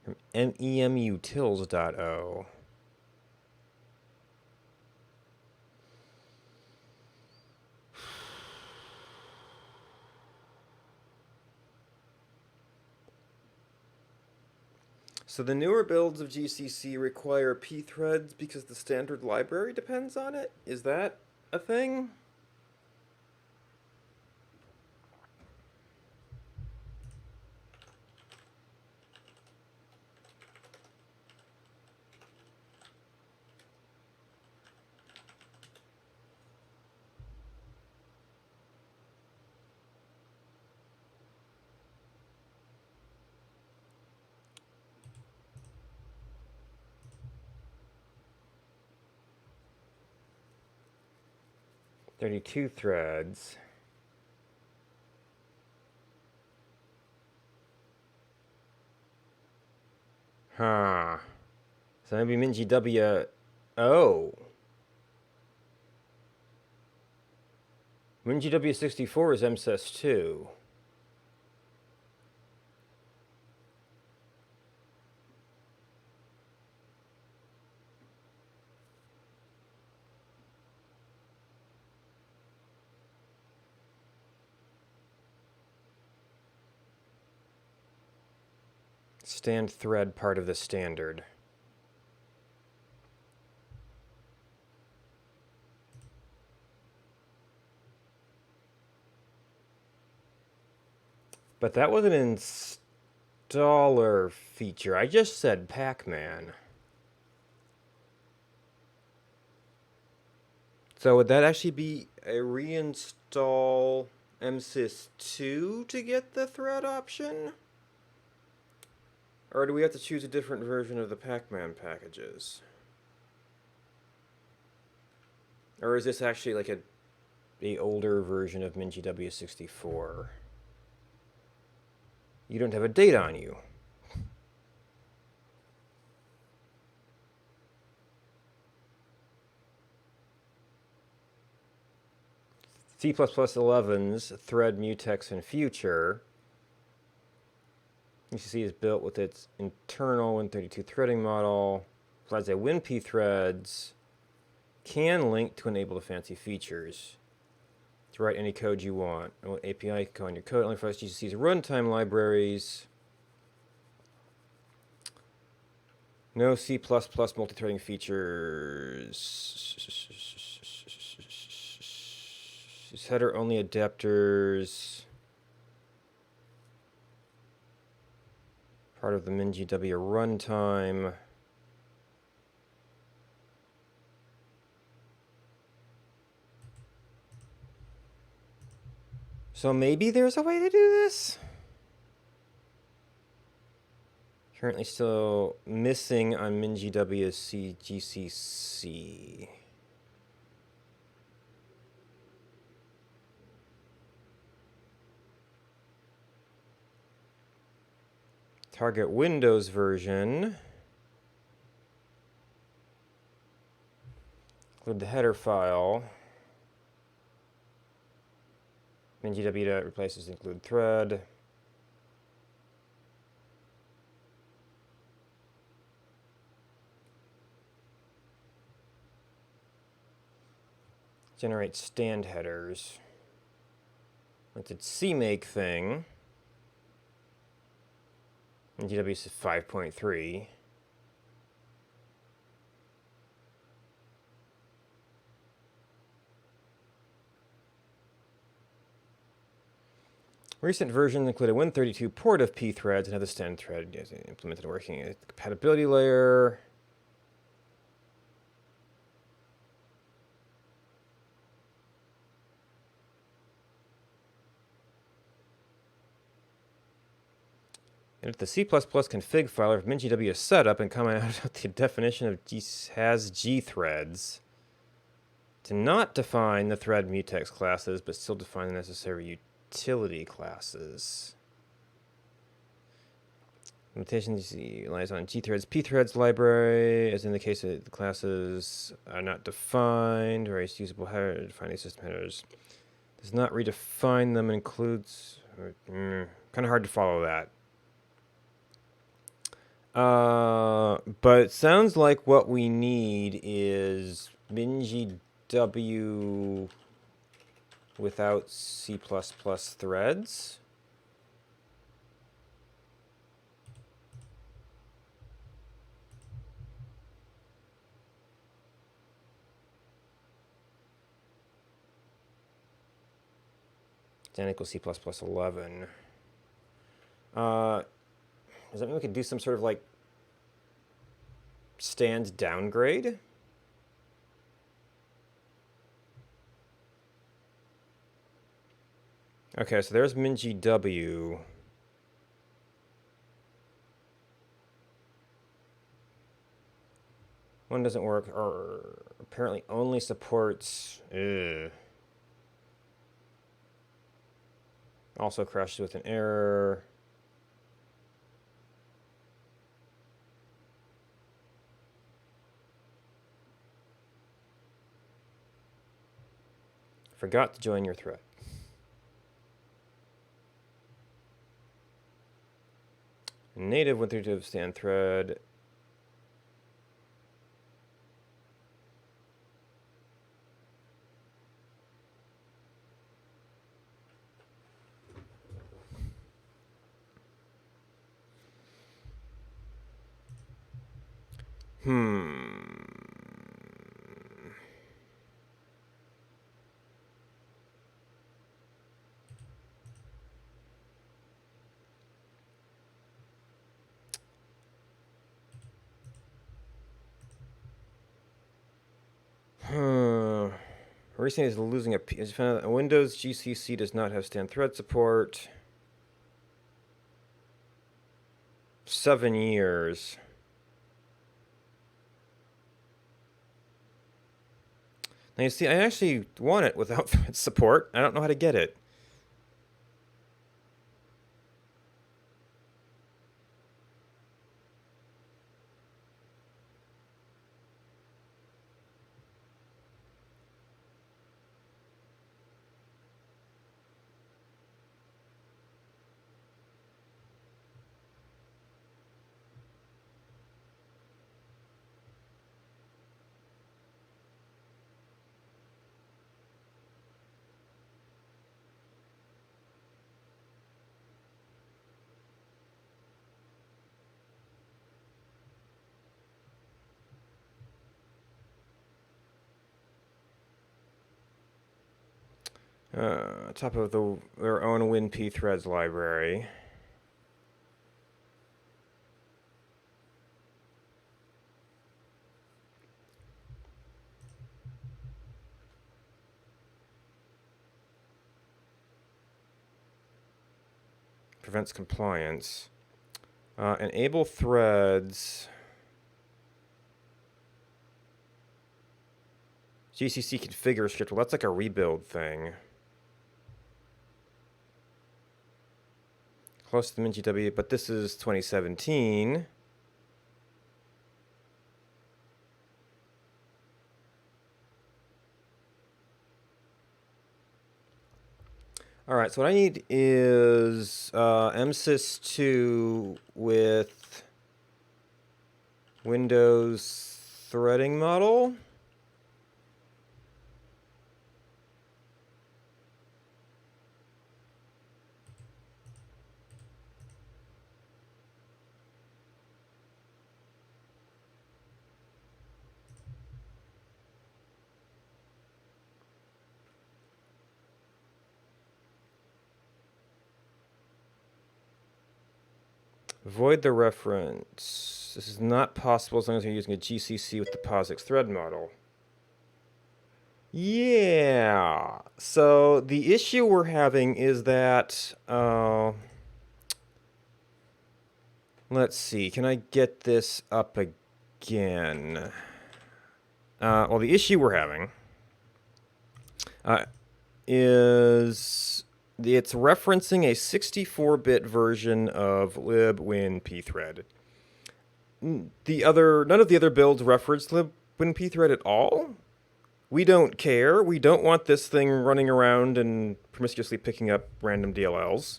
from memutils.o. So the newer builds of GCC require pthreads because the standard library depends on it? Is that a thing? Thirty-two threads. Huh. So maybe MinGW. Oh. MinGW64 is MSYS2. Stand thread part of the standard. But that was an installer feature. I just said Pac-Man. So would that actually be a reinstall MSYS2 to get the thread option? Or do we have to choose a different version of the Pac-Man packages? Or is this actually like a older version of MinGW64? You don't have a date on you. C++11's thread mutex and future. UCC is built with its internal 132 threading model. Provides a WinP threads. Can link to enable the fancy features. to write any code you want. And what API can go on your code only for us GCC's runtime libraries. No C++ multi-threading features. These header only adapters. Part of the MinGW runtime. So maybe there's a way to do this? Currently still missing on MinGW is CGCC. Target Windows version. Include the header file. MinGW replaces include thread. Generate stand headers. Once it's CMake thing. MinGW is 5.3. Recent versions include a Win32 port of pthreads and have the stand thread implemented working compatibility layer. Edit the C++ config file of MinGW is set up and comment out the definition of has G threads to not define the thread mutex classes, but still define the necessary utility classes. Limitation relies on gthreads, pthreads library, as in the case of the classes are not defined, or is usable header defining system headers. Does not redefine them, includes kind of hard to follow that. But it sounds like what we need is MinGW without C++ threads. Then equals C++ 11. Does that mean we could do some sort of like stand downgrade? Okay, so there's MinGW. One doesn't work, or apparently only supports. Also crashes with an error. Forgot to join your thread. Native 132 stand thread. Recently is losing a Windows GCC does not have stand thread support. 7 years. Now you see, I actually want it without thread support. I don't know how to get it. Top of their own WinP threads library. Prevents compliance. Enable threads. GCC configure script. Well, that's like a rebuild thing. Close to the MinGW, but this is 2017. All right, so what I need is MSYS2 with Windows threading model. Void the reference. This is not possible as long as you're using a GCC with the POSIX thread model. Yeah. So the issue we're having is that, let's see, can I get this up again? Well, the issue we're having is it's referencing a 64-bit version of libwinpthread. None of the other builds reference libwinpthread at all. We don't care. We don't want this thing running around and promiscuously picking up random DLLs.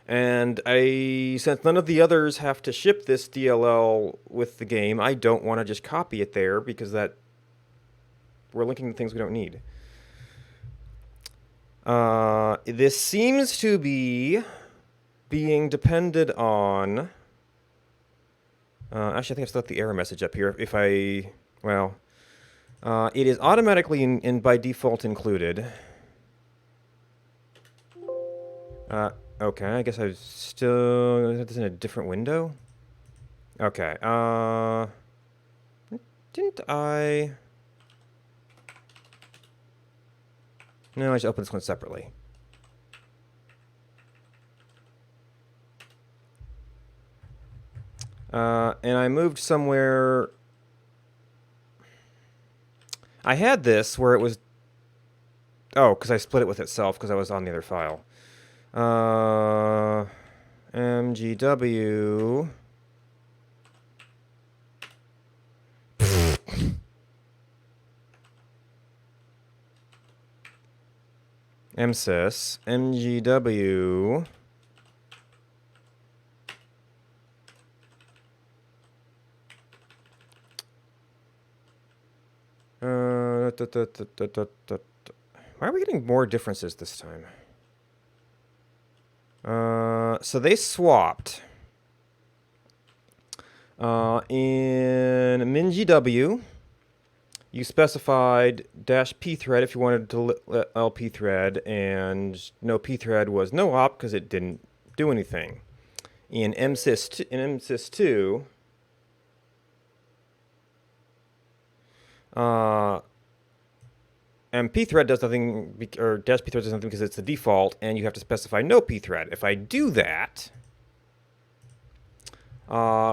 And since none of the others have to ship this DLL with the game, I don't want to just copy it there because we're linking to things we don't need. This seems to be being depended on. Actually, I think I've still got the error message up here. It is automatically and by default included. Okay, I guess I've still this in a different window. Okay. Didn't I? No, I just opened this one separately. And I moved somewhere. I had this where it was. Oh, because I split it with itself because I was on the other file. MGW. MSYS, MGW. Why are we getting more differences this time? So they swapped. In MinGW, you specified -pthread if you wanted to lpthread, and no pthread was no op because it didn't do anything. In MSYS2, pthread does nothing, or -pthread does nothing because it's the default, and you have to specify no pthread. If I do that,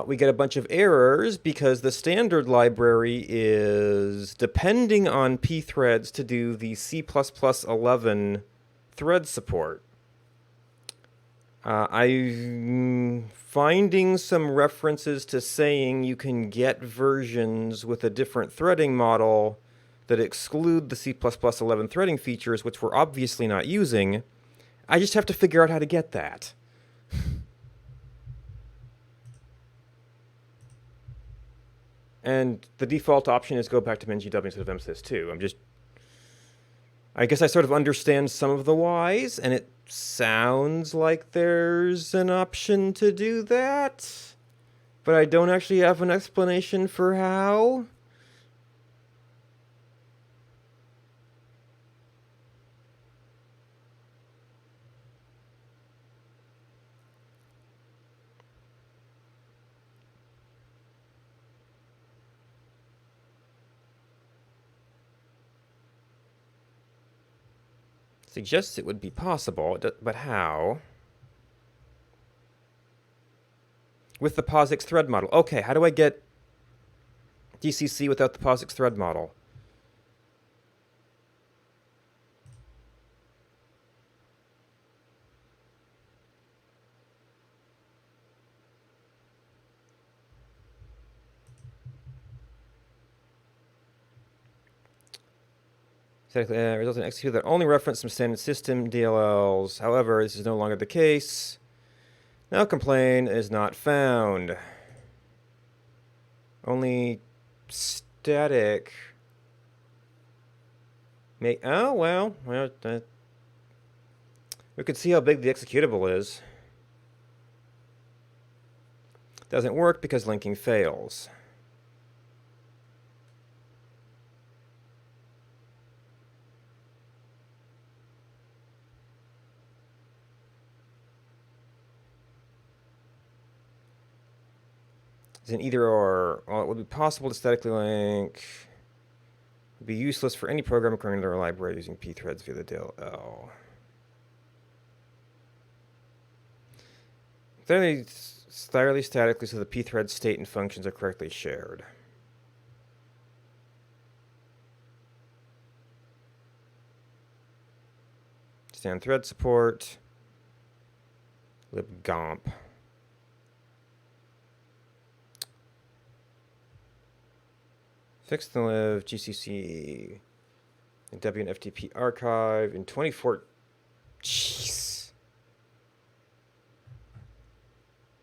we get a bunch of errors because the standard library is depending on pthreads to do the C++11 thread support. I'm finding some references to saying you can get versions with a different threading model that exclude the C++11 threading features, which we're obviously not using. I just have to figure out how to get that. And the default option is go back to MinGW instead of MSYS2. I guess I sort of understand some of the whys, and it sounds like there's an option to do that, but I don't actually have an explanation for how. Suggests it would be possible, but how? With the POSIX thread model. Okay, how do I get DCC without the POSIX thread model? Results in execute that only reference some standard system DLLs. However, this is no longer the case. Now complaint is not found. Only static. Oh, well, we could see how big the executable is. Doesn't work because linking fails. It's an either or. Well, it would be possible to statically link. It would be useless for any program according to their library using pthreads via the DLL. Entirely statically so the pthread state and functions are correctly shared. Stand thread support. libgomp. Fixed and live GCC and Debian FTP archive in 2014. Jeez.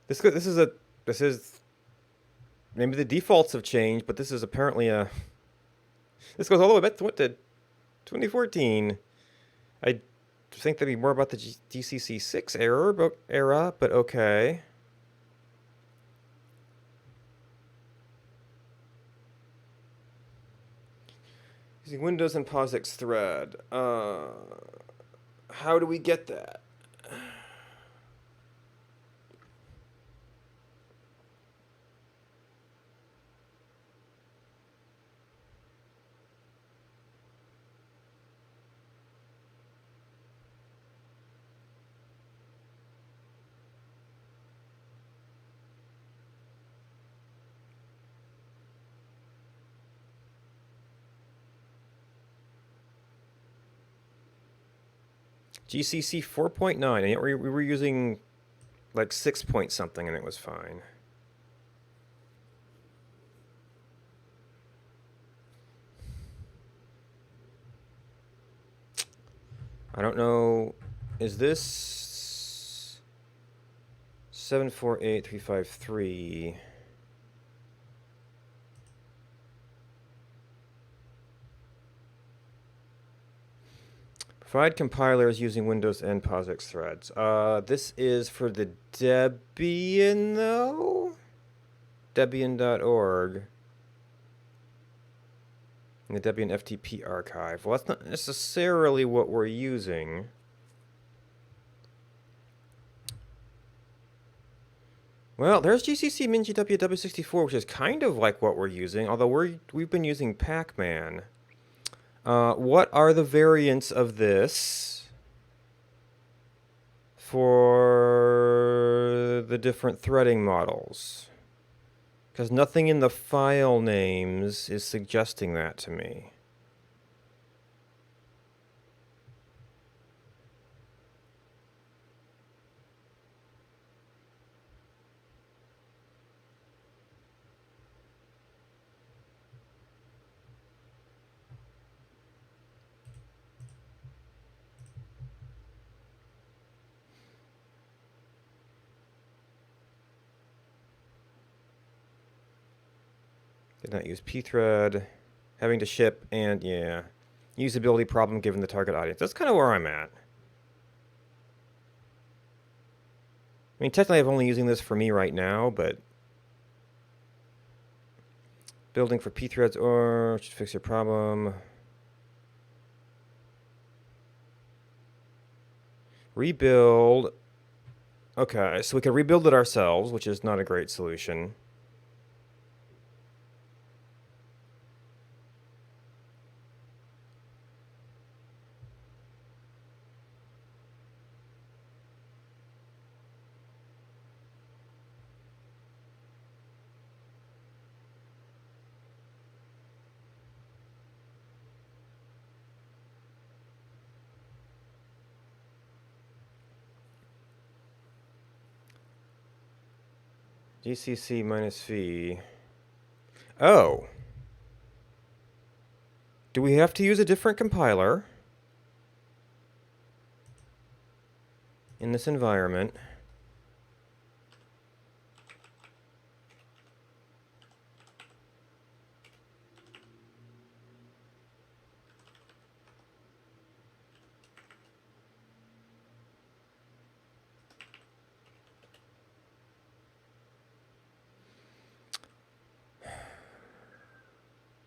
This is maybe the defaults have changed, but this is apparently a. This goes all the way back to 2014. I think there'd be more about the DCC 6 era, but okay. Using Windows and POSIX thread. How do we get that? GCC 4.9, and yet we were using like 6 point something and it was fine. I don't know. Is this 748353? Provide compilers using Windows and POSIX threads. This is for the Debian, though? Debian.org. And the Debian FTP archive. Well, that's not necessarily what we're using. Well, there's GCC MinGW W64, which is kind of like what we're using, although we've been using Pacman. What are the variants of this for the different threading models? Because nothing in the file names is suggesting that to me. Did not use pthread, having to ship, and yeah, usability problem given the target audience. That's kind of where I'm at. I mean, technically I'm only using this for me right now, but building for pthreads or should fix your problem. Rebuild. Okay, so we can rebuild it ourselves, which is not a great solution. GCC minus V. Oh. Do we have to use a different compiler in this environment?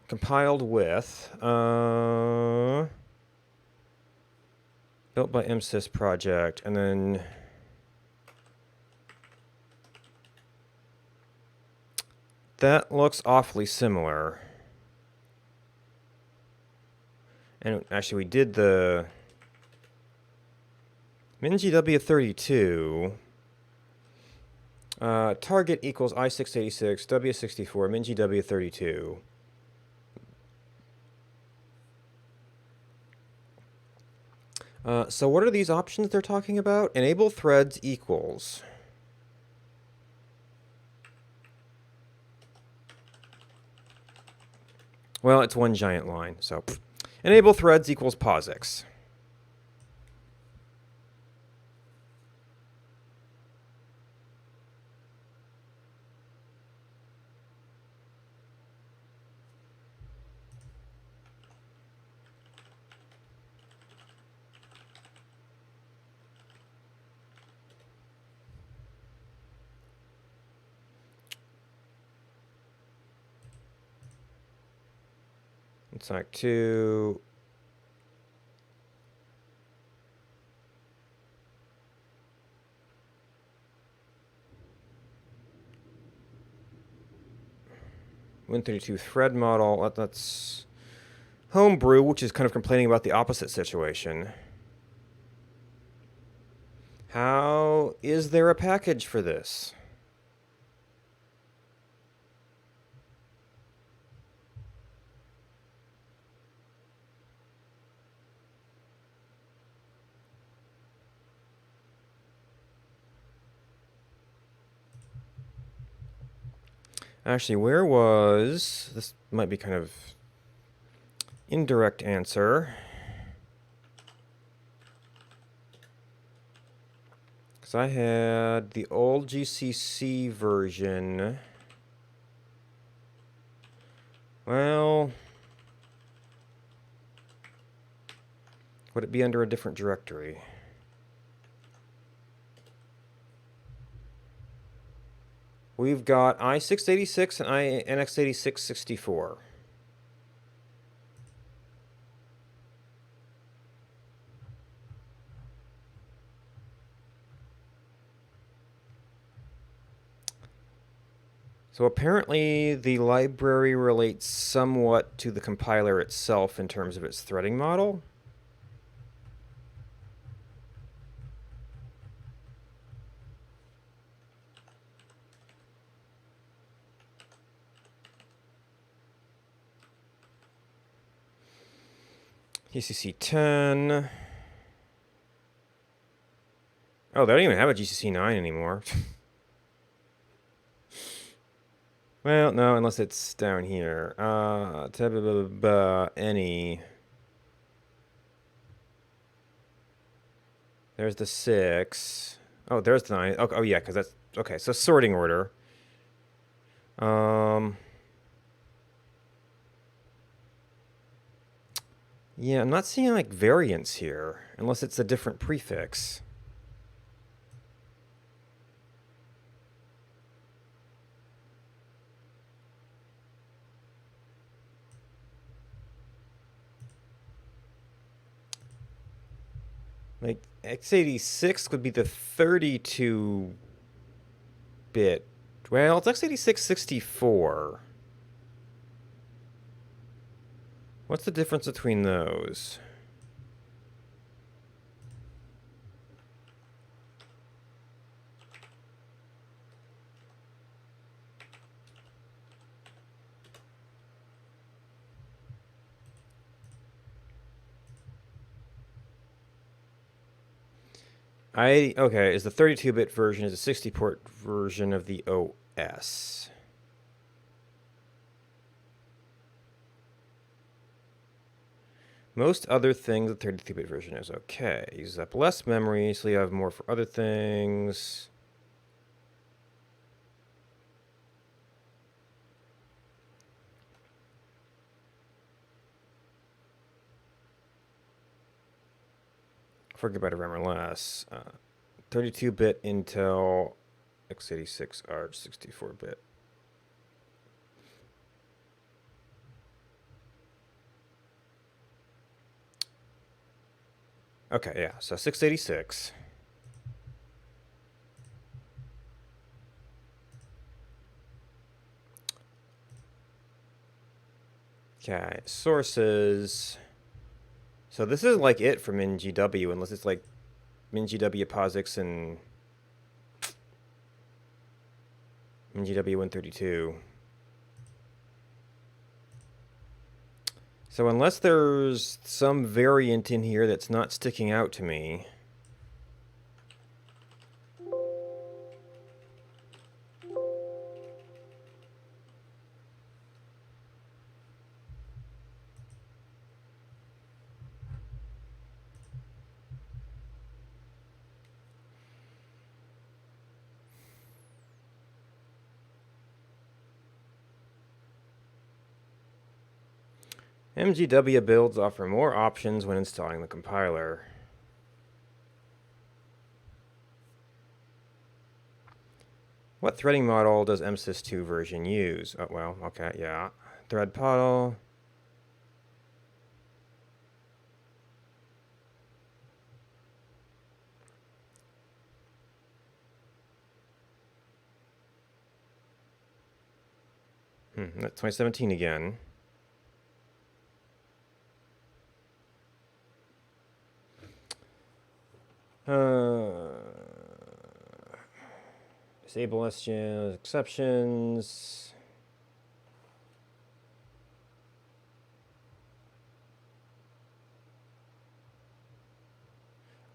Compiled with, built by MSYS project, and then that looks awfully similar. And actually, we did the MinGW32. Target equals I686, W64, MinGW32. So what are these options they're talking about? Enable threads equals. Well, it's one giant line, so enable threads equals POSIX. It's like 2. Win32 thread model. That's homebrew, which is kind of complaining about the opposite situation. How is there a package for this? Actually, where was... This might be kind of indirect answer. Because I had the old GCC version. Well... Would it be under a different directory? We've got i686 and NX8664. So apparently the library relates somewhat to the compiler itself in terms of its threading model. GCC 10. Oh, they don't even have a GCC 9 anymore. Well, no, unless it's down here. Any. There's the 6. Oh, there's the 9. Oh yeah, because that's... Okay, so sorting order. Yeah, I'm not seeing, like, variants here. Unless it's a different prefix. Like, x86 would be the 32-bit. Well, it's x86 64. What's the difference between those? Okay, is the 32-bit version is a 60-port version of the S. Most other things, the 32-bit version is okay. Uses up less memory, so you have more for other things. Forget about RAM or less. 32-bit Intel x86 Arch 64-bit. Okay, yeah, so 686. Okay, sources. So this is like it from MGW, unless it's like MGW POSIX and MGW 132. So unless there's some variant in here that's not sticking out to me. MGW builds offer more options when installing the compiler. What threading model does MSYS2 version use? Oh, well, okay, yeah. Thread model. That's 2017 again. Disable SGN exceptions.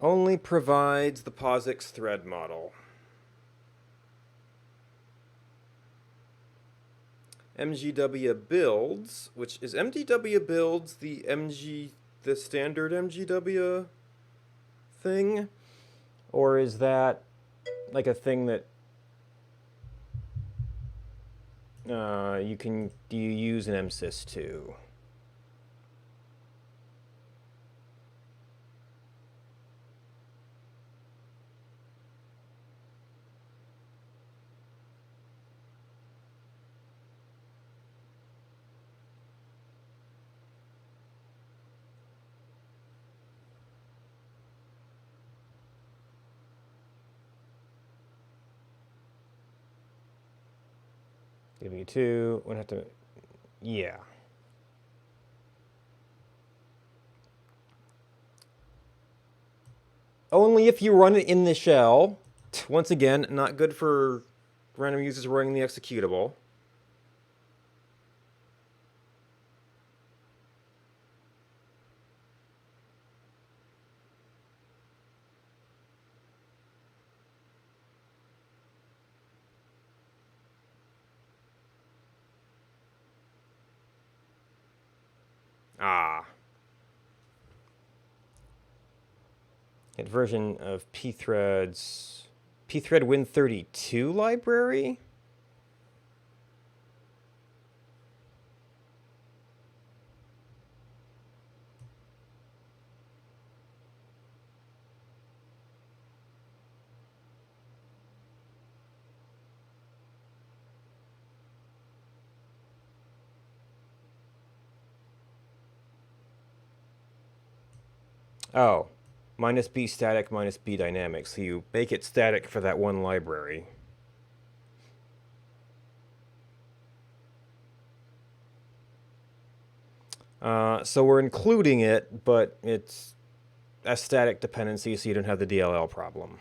Only provides the POSIX thread model. MGW builds, which is MGW builds the standard MGW thing, or is that like a thing that do you use an MSYS2? W2 would have to, yeah. Only if you run it in the shell. Once again, not good for random users running the executable. Ah. Get version of pthreads. Pthread Win32 library? Oh. Minus B static, minus B dynamic. So you make it static for that one library. So we're including it, but it's a static dependency, so you don't have the DLL problem.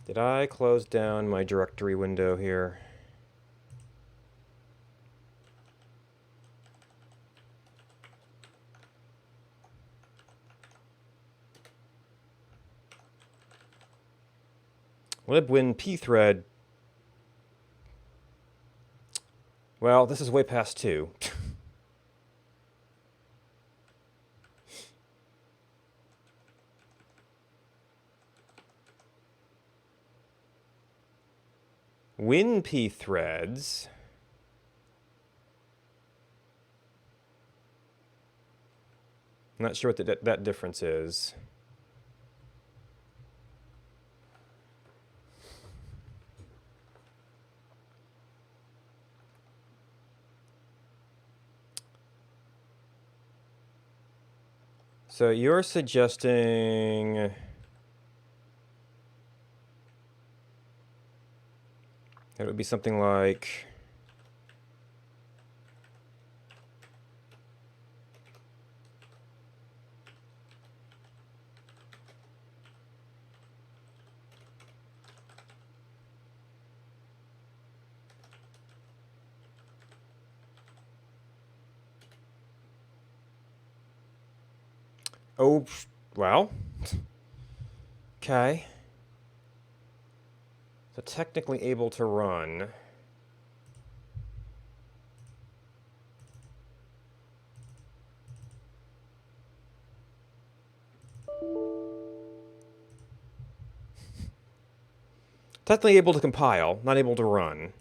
Did I close down my directory window here? libwin pthread. Well, this is way past 2. Win pthreads. I'm not sure what that difference is. So you're suggesting that it would be something like oh, well, okay. So technically able to run. Technically able to compile, not able to run.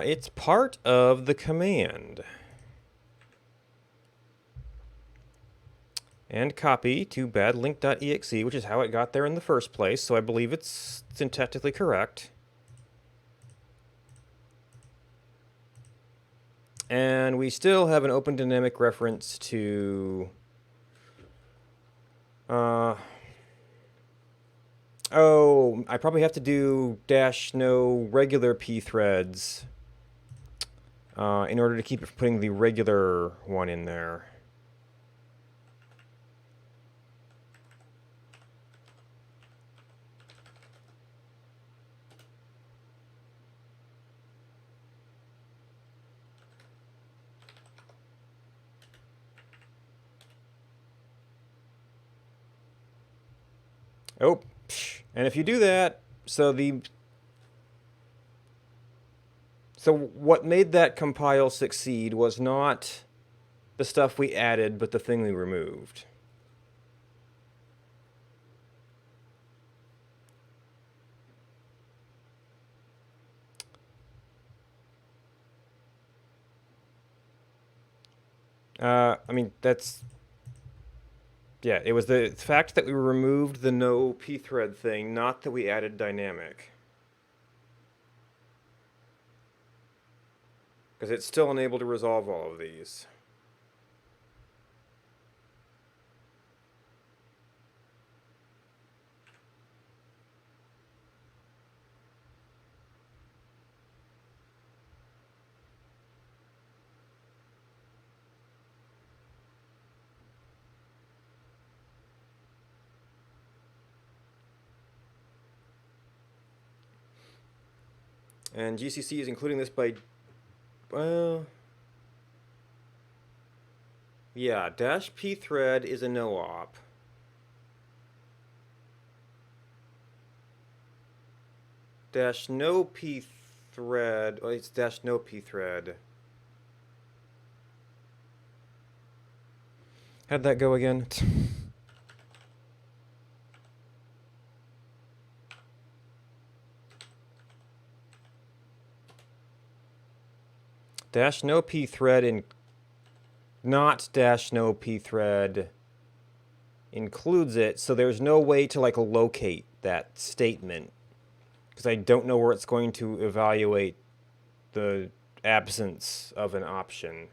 It's part of the command. And copy to badlink.exe, which is how it got there in the first place, so I believe it's syntactically correct. And we still have an open dynamic reference to... oh, I probably have to do -no regular pthreads in order to keep it from putting the regular one in there. Oh, and if you do that, so what made that compile succeed was not the stuff we added, but the thing we removed. I mean, that's... yeah, it was the fact that we removed the no pthread thing, not that we added dynamic. Because it's still unable to resolve all of these. And GCC is including this by... well... yeah, -pthread is a no-op. -no pthread... oh, it's -no pthread. How'd that go again? -no pthread in... not -no pthread includes it, so there's no way to like locate that statement because I don't know where it's going to evaluate the absence of an option.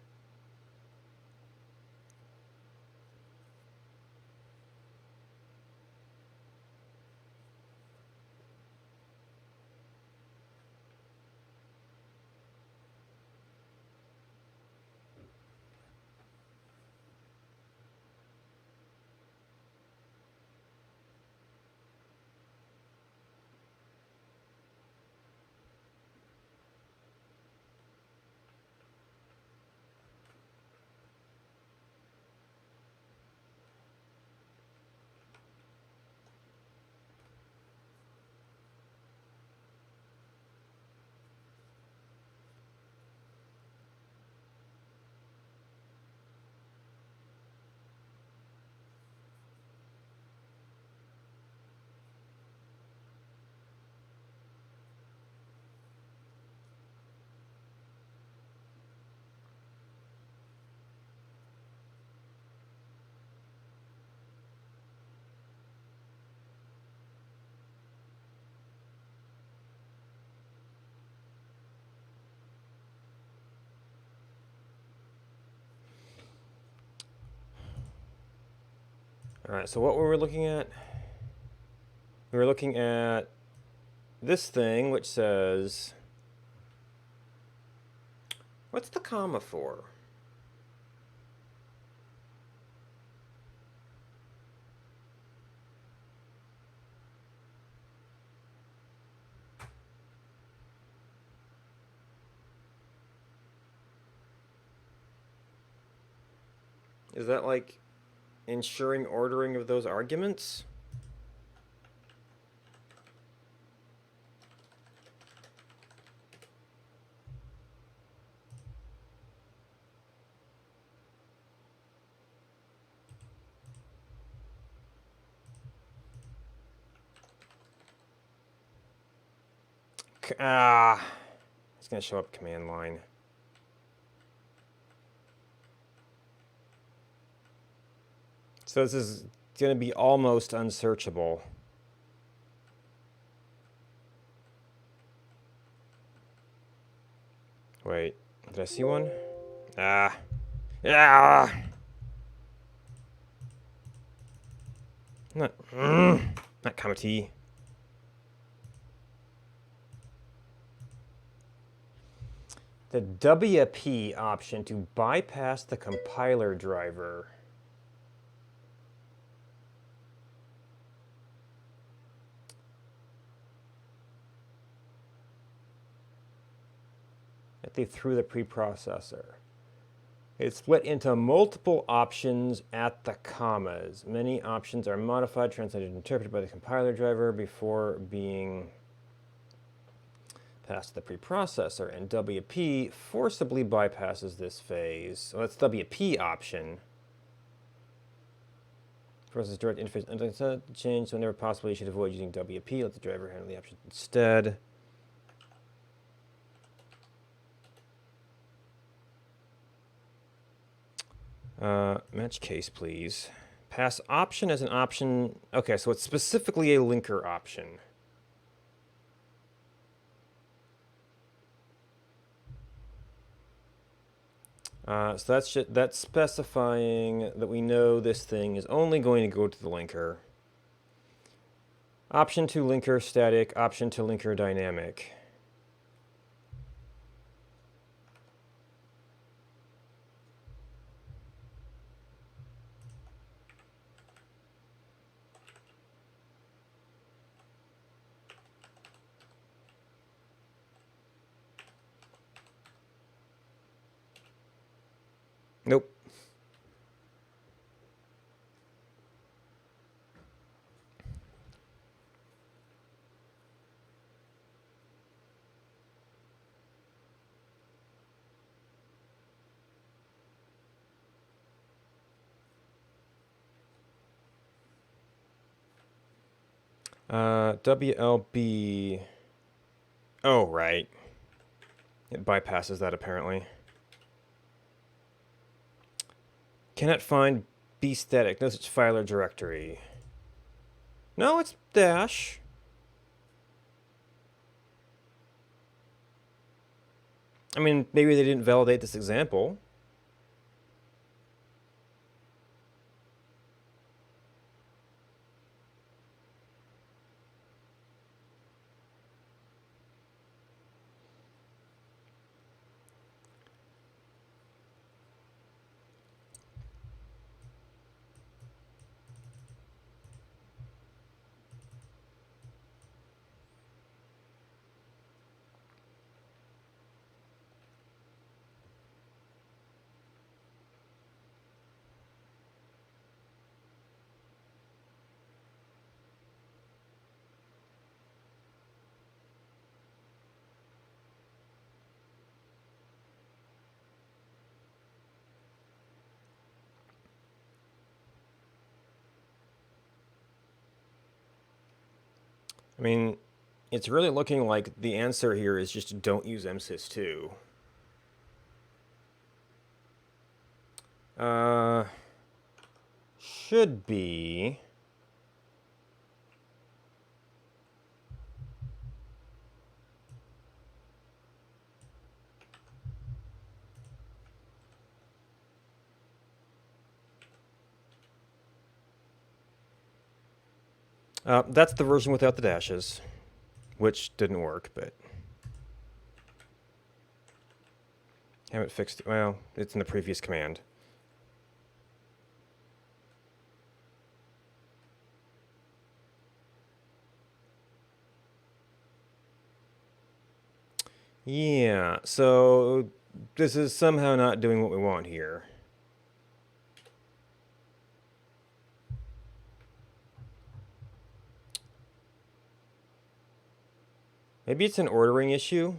All right, so what were we looking at? We were looking at this thing, which says, what's the comma for? Is that like ensuring ordering of those arguments? It's going to show up command line. So this is going to be almost unsearchable. Wait, did I see one? Ah. Not comma T. The WP option to bypass the compiler driver. That they threw the preprocessor. It's split into multiple options at the commas. Many options are modified, translated, and interpreted by the compiler driver before being passed to the preprocessor, and WP forcibly bypasses this phase. So that's WP option. Process direct interface change, so whenever possible, you should avoid using WP. Let the driver handle the option instead. Match case, please. Pass option as an option. Okay, so it's specifically a linker option. So that's specifying that we know this thing is only going to go to the linker. Option to linker static, option to linker dynamic. Nope. WLB. Oh, right. It bypasses that apparently. Cannot find B static. No such file or directory. No, it's dash. I mean, maybe they didn't validate this example. I mean, it's really looking like the answer here is just don't use MSYS2. Should be. That's the version without the dashes, which didn't work, but haven't fixed it. Well, it's in the previous command. Yeah, so this is somehow not doing what we want here. Maybe it's an ordering issue.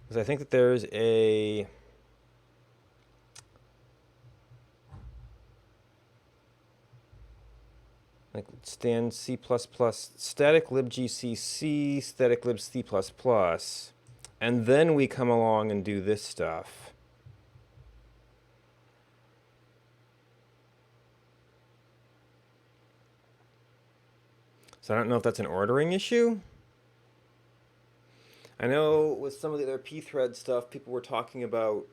Because I think that there's a... like stand C++, static libgcc, static lib C++, and then we come along and do this stuff. So I don't know if that's an ordering issue. I know with some of the other pthread stuff, people were talking about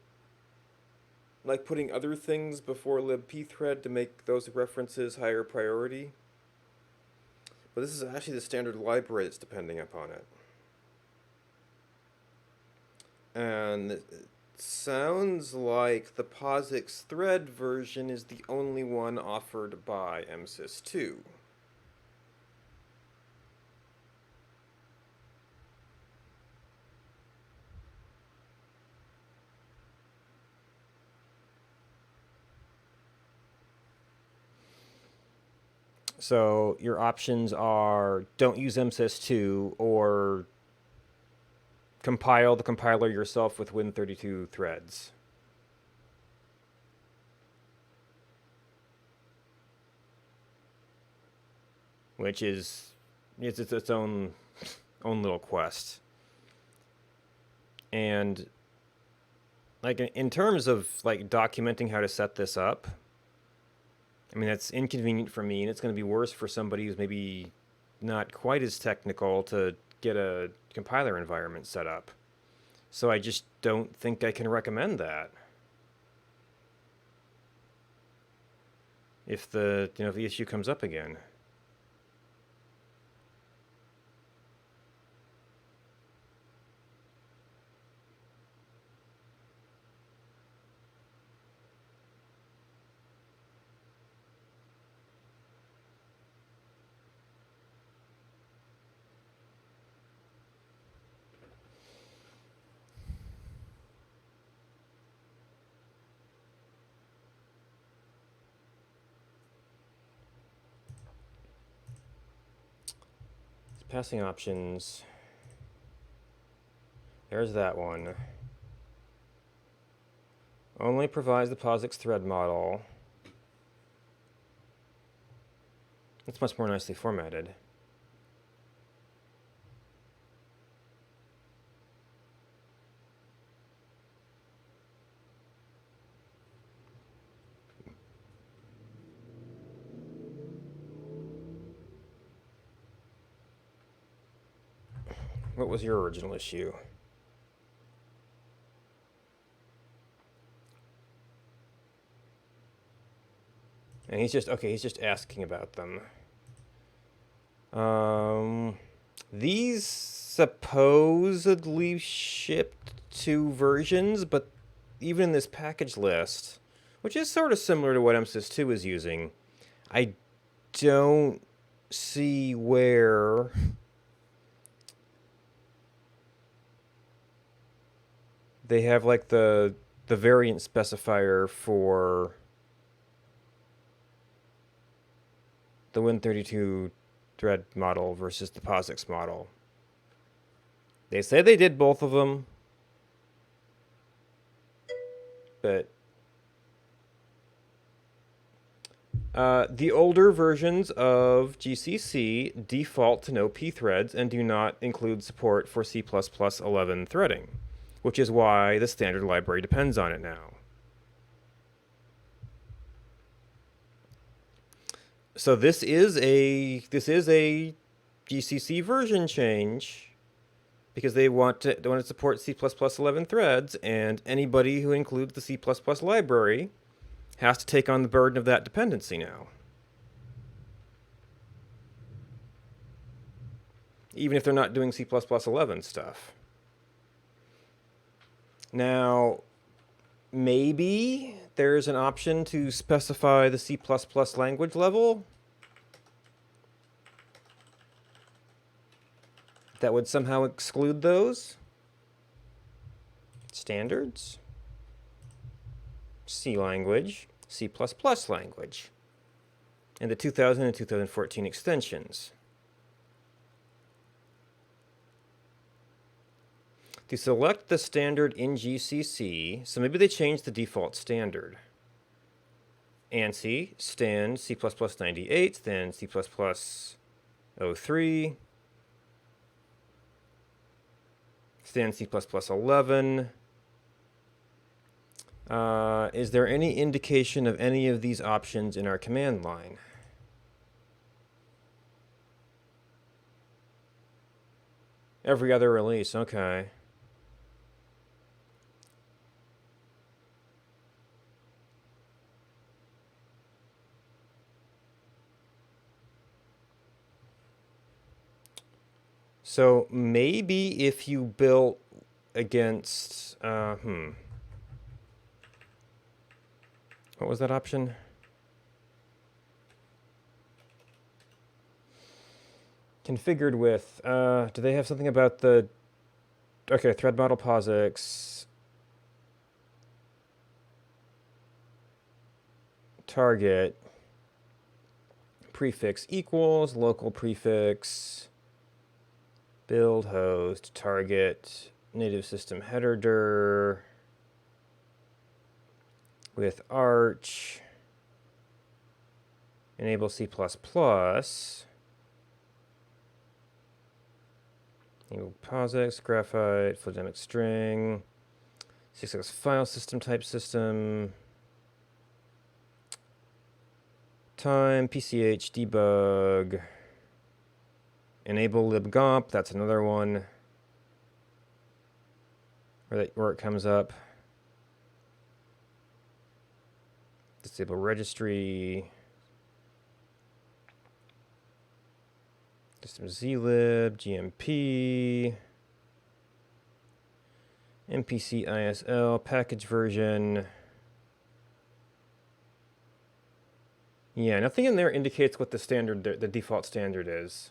like putting other things before libpthread to make those references higher priority. But this is actually the standard library that's depending upon it. And it sounds like the POSIX thread version is the only one offered by MSYS2. So your options are don't use MSYS2 or compile the compiler yourself with Win32 threads. Which is its own little quest. And like in terms of like documenting how to set this up, I mean that's inconvenient for me, and it's going to be worse for somebody who's maybe not quite as technical to get a compiler environment set up. So I just don't think I can recommend that. If the if the issue comes up again. Passing options. There's that one. Only provides the POSIX thread model. It's much more nicely formatted. What was your original issue? And he's just asking about them. These supposedly shipped 2 versions, but even in this package list, which is sort of similar to what MSYS2 is using, I don't see where they have like the variant specifier for the Win32 thread model versus the POSIX model. They say they did both of them, but the older versions of GCC default to no pthreads and do not include support for C++11 threading, which is why the standard library depends on it now. So this is a GCC version change, because they want to support C++ 11 threads, and anybody who includes the C++ library has to take on the burden of that dependency now. Even if they're not doing C++ 11 stuff. Now, maybe there's an option to specify the C++ language level that would somehow exclude those standards. C language, C++ language, and the 2000 and 2014 extensions. To select the standard in GCC, so maybe they changed the default standard. ANSI, stand C++ 98, then C++ 03, stand C++ 11. Is there any indication of any of these options in our command line? Every other release, okay. So maybe if you built against, what was that option? Configured with, do they have something about the, okay, thread model POSIX, target, prefix equals, local prefix, build host, target, native system header dir, with Arch, enable C++, enable POSIX, graphite, phonemic string, CSS file system type system, time, PCH, debug, enable libgomp, that's another one where it comes up. Disable registry, system zlib, gmp, mpc isl, package version. Yeah, nothing in there indicates what the standard, the default standard is.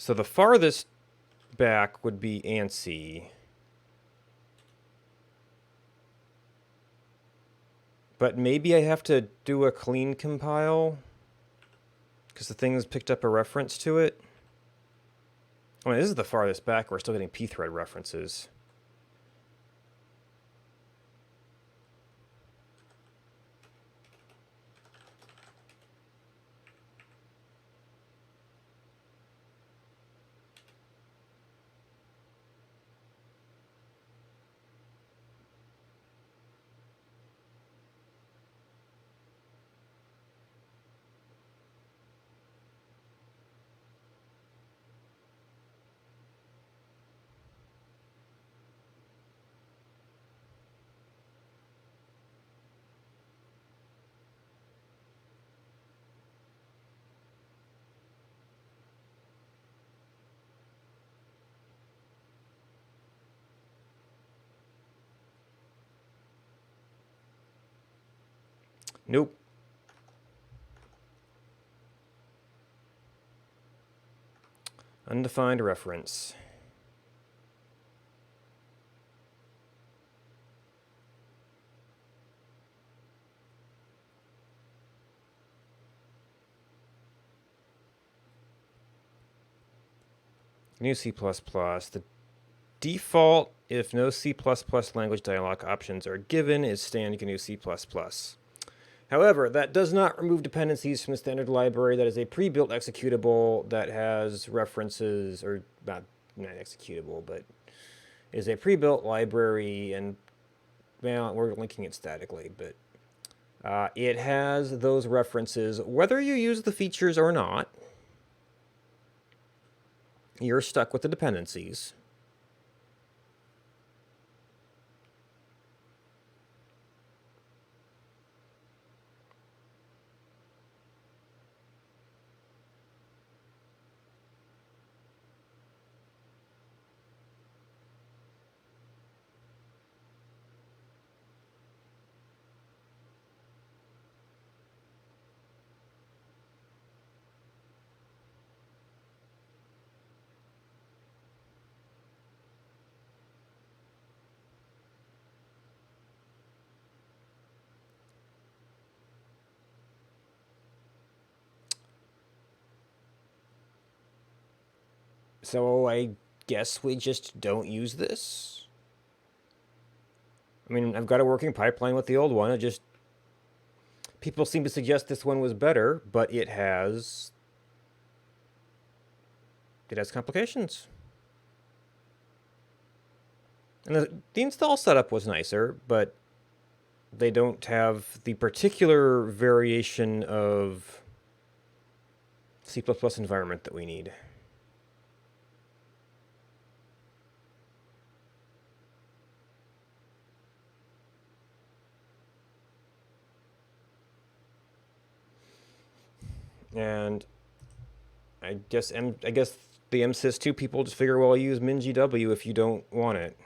So the farthest back would be ANSI. But maybe I have to do a clean compile because the thing has picked up a reference to it. I mean, this is the farthest back. We're still getting pthread references. Nope. Undefined reference. New C++. The default, if no C++ language dialog options are given, is stand GNU C++. However, that does not remove dependencies from the standard library. That is a pre-built executable that has references, or not not executable, but is a pre-built library, and well, we're linking it statically, but it has those references. Whether you use the features or not, you're stuck with the dependencies. So I guess we just don't use this. I mean, I've got a working pipeline with the old one. People seem to suggest this one was better, but it has complications. And the install setup was nicer, but they don't have the particular variation of C++ environment that we need. And I guess the MSYS2 people just figure, well, use MinGW if you don't want it.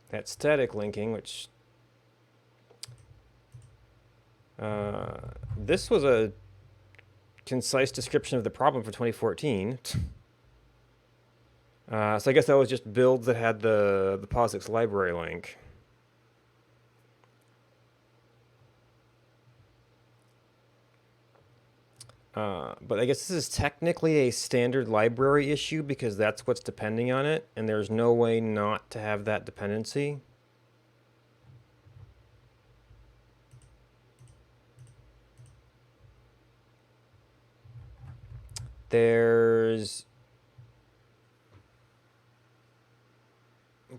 That static linking, which this was a concise description of the problem for 2014. So I guess that was just builds that had the POSIX library link. But I guess this is technically a standard library issue because that's what's depending on it, and there's no way not to have that dependency.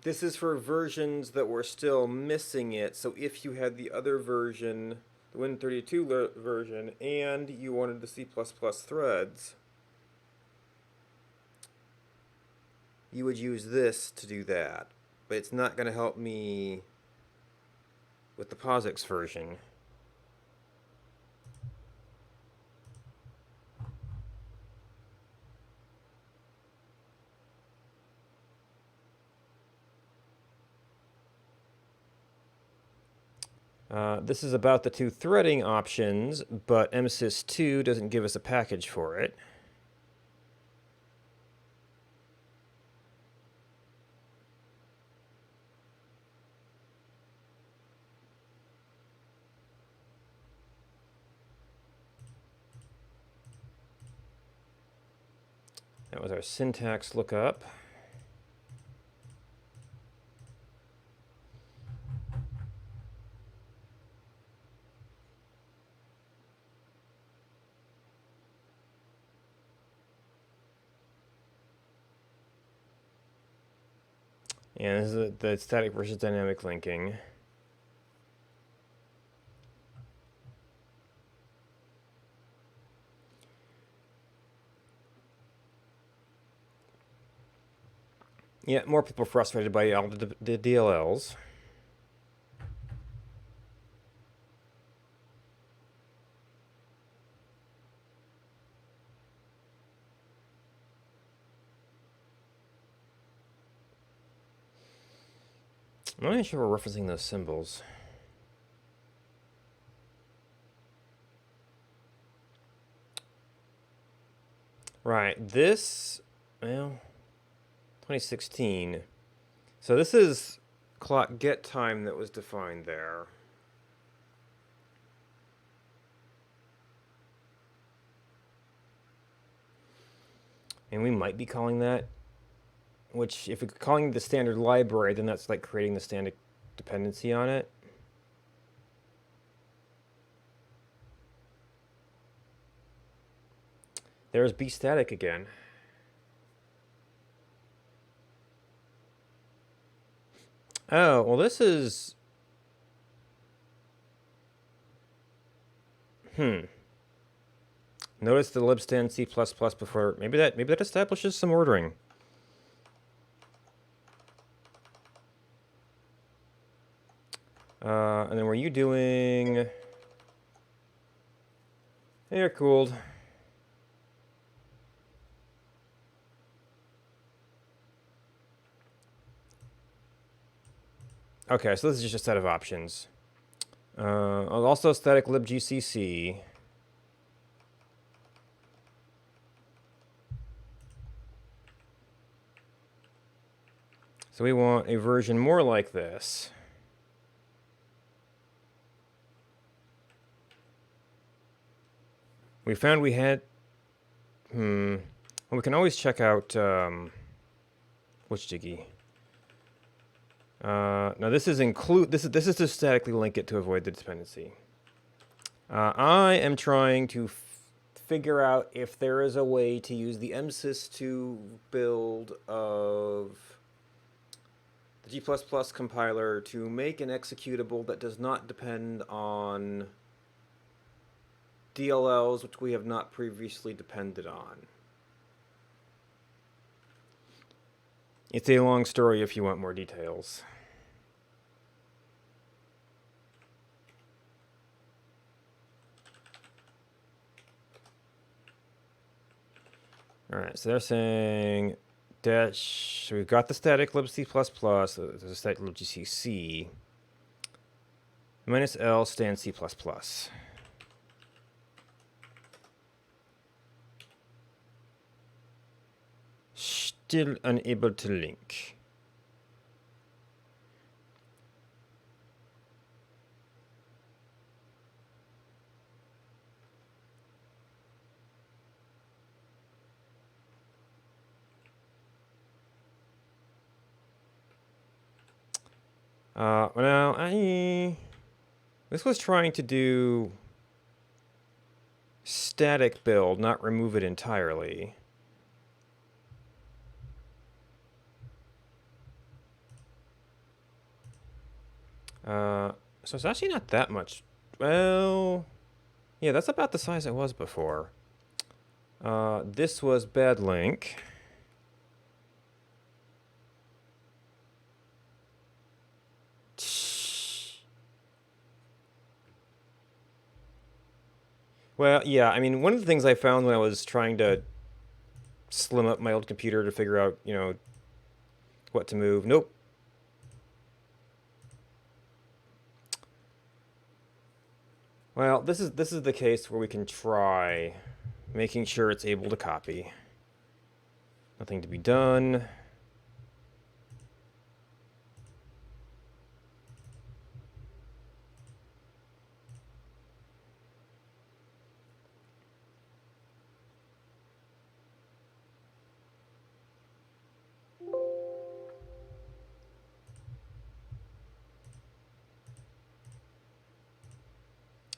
This is for versions that were still missing it, so if you had the other version, the Win32 version, and you wanted the C++ threads, you would use this to do that. But it's not going to help me with the POSIX version. This is about the two threading options, but MSYS2 doesn't give us a package for it. That was our syntax lookup. And this is the static versus dynamic linking. Yeah, more people frustrated by all the DLLs. I'm not even sure we're referencing those symbols. Right, this, well, 2016. So this is clock get time that was defined there. And we might be calling that which if we're calling the standard library, then that's like creating the standard dependency on it. There's bstatic again. Oh, well this is... Notice the libstan C++ before... Maybe that establishes some ordering. And then were you doing... air-cooled? Okay, so this is just a set of options. Also static libgcc. So we want a version more like this. We found we had... Well, we can always check out... which jiggy? Now this is to statically link it to avoid the dependency. I am trying to figure out if there is a way to use the MSYS2 build of the G++ compiler to make an executable that does not depend on DLLs, which we have not previously depended on. It's a long story if you want more details. All right, so they're saying dash, so we've got the static libc++, there's a static libgcc, minus L stan C++. Still unable to link. Well, this was trying to do static build, not remove it entirely. So it's actually not that much. Well, yeah, that's about the size it was before. This was bad link. Well, yeah, I mean, one of the things I found when I was trying to slim up my old computer to figure out, you know, what to move. Nope. Well, this is the case where we can try making sure it's able to copy. Nothing to be done.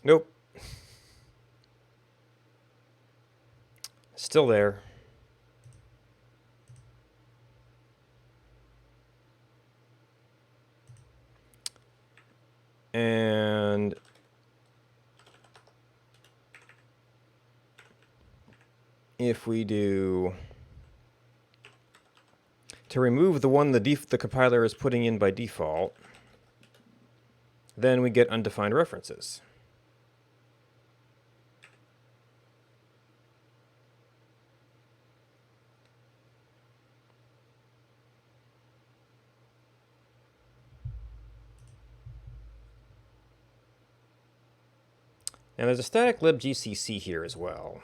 Nope. Still there. And if we do to remove the one the compiler is putting in by default, then we get undefined references. And there's a static libgcc here as well.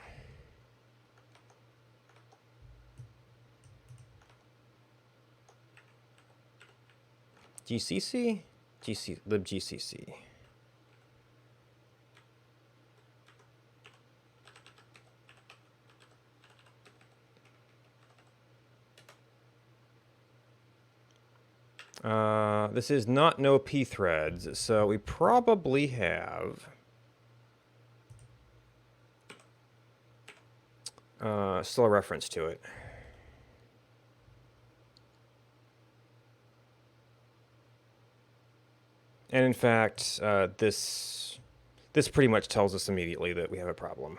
GCC? Libgcc. This is not no P threads, so we probably have still a reference to it. And in fact, this pretty much tells us immediately that we have a problem.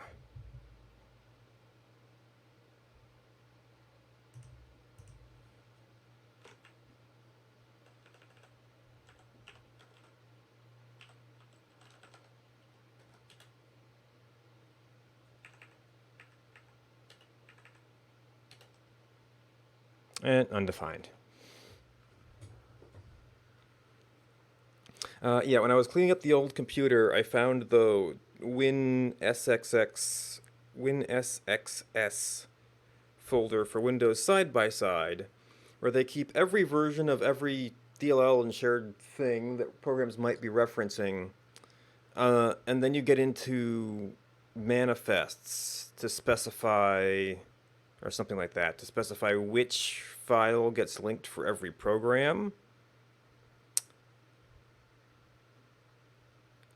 And undefined. Yeah, when I was cleaning up the old computer, I found the WinSXS folder for Windows side by side, where they keep every version of every DLL and shared thing that programs might be referencing. And then you get into manifests to specify, or something like that, to specify which file gets linked for every program.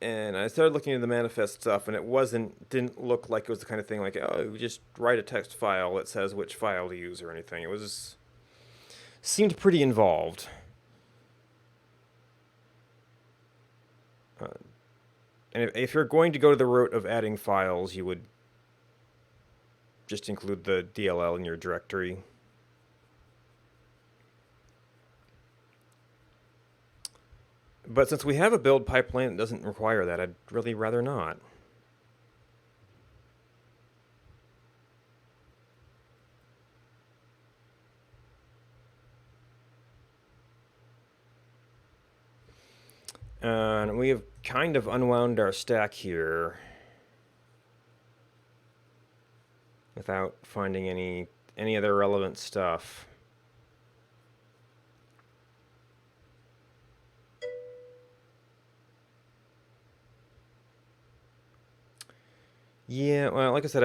And I started looking into the manifest stuff, and didn't look like it was the kind of thing like, oh, you just write a text file that says which file to use or anything. It seemed pretty involved. And if you're going to go to the route of adding files, you would just include the DLL in your directory. But since we have a build pipeline that doesn't require that, I'd really rather not. And we have kind of unwound our stack here without finding any other relevant stuff. Yeah, well, like I said,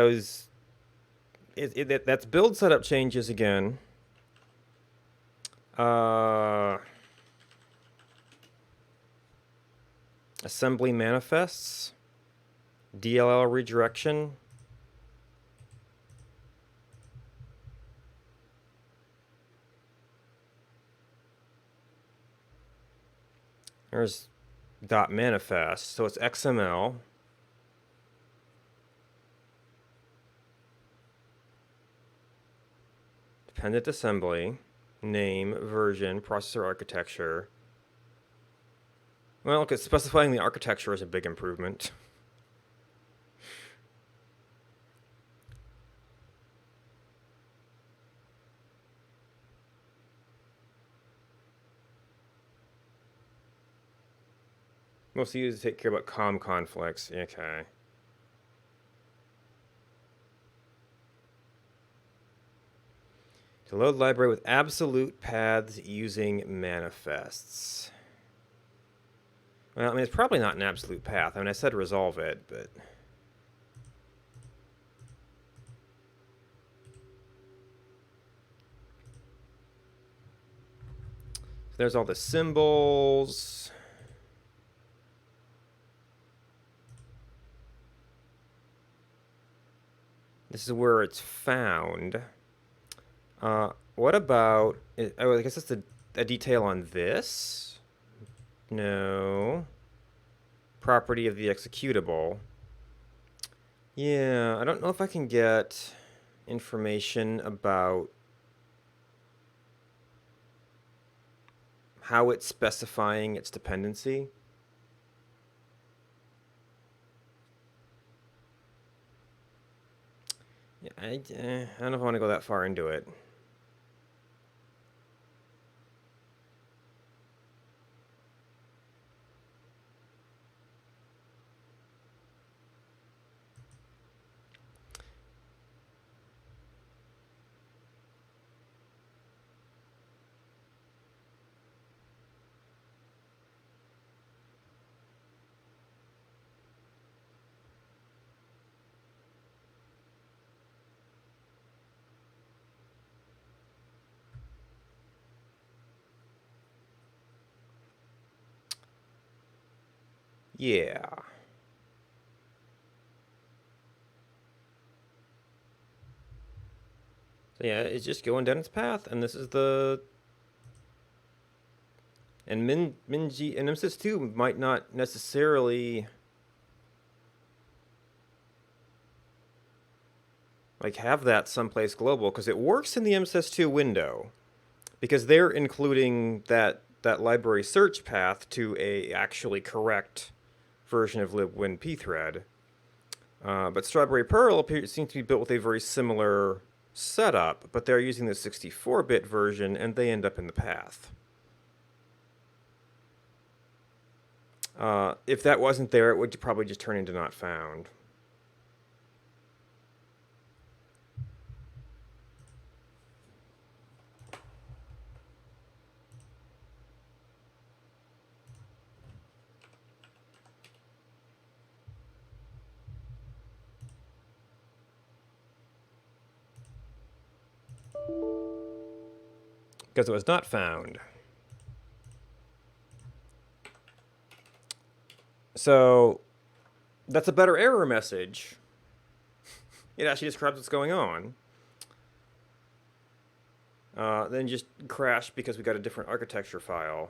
that's build setup changes again. Assembly manifests, DLL redirection. There's dot manifest, so it's XML. Dependent assembly, name, version, processor architecture. Well, because specifying the architecture is a big improvement. Most users take care about COM conflicts. Okay. To load library with absolute paths using manifests. Well, I mean, it's probably not an absolute path. I mean, I said resolve it, but... So there's all the symbols. This is where it's found. What about... Oh, I guess that's a detail on this? No. Property of the executable. Yeah, I don't know if I can get information about how it's specifying its dependency. Yeah, I don't know if I want to go that far into it. Yeah. So yeah, it's just going down its path, and this is the and Minji and MSYS2 might not necessarily like have that someplace global because it works in the MSYS2 window because they're including that library search path to a actually correct version of libwinpthread. But Strawberry Pearl seems to be built with a very similar setup, but they're using the 64-bit version, and they end up in the path. If that wasn't there, it would probably just turn into not found. Because it was not found. So that's a better error message. It actually describes what's going on. Then just crash because we got a different architecture file.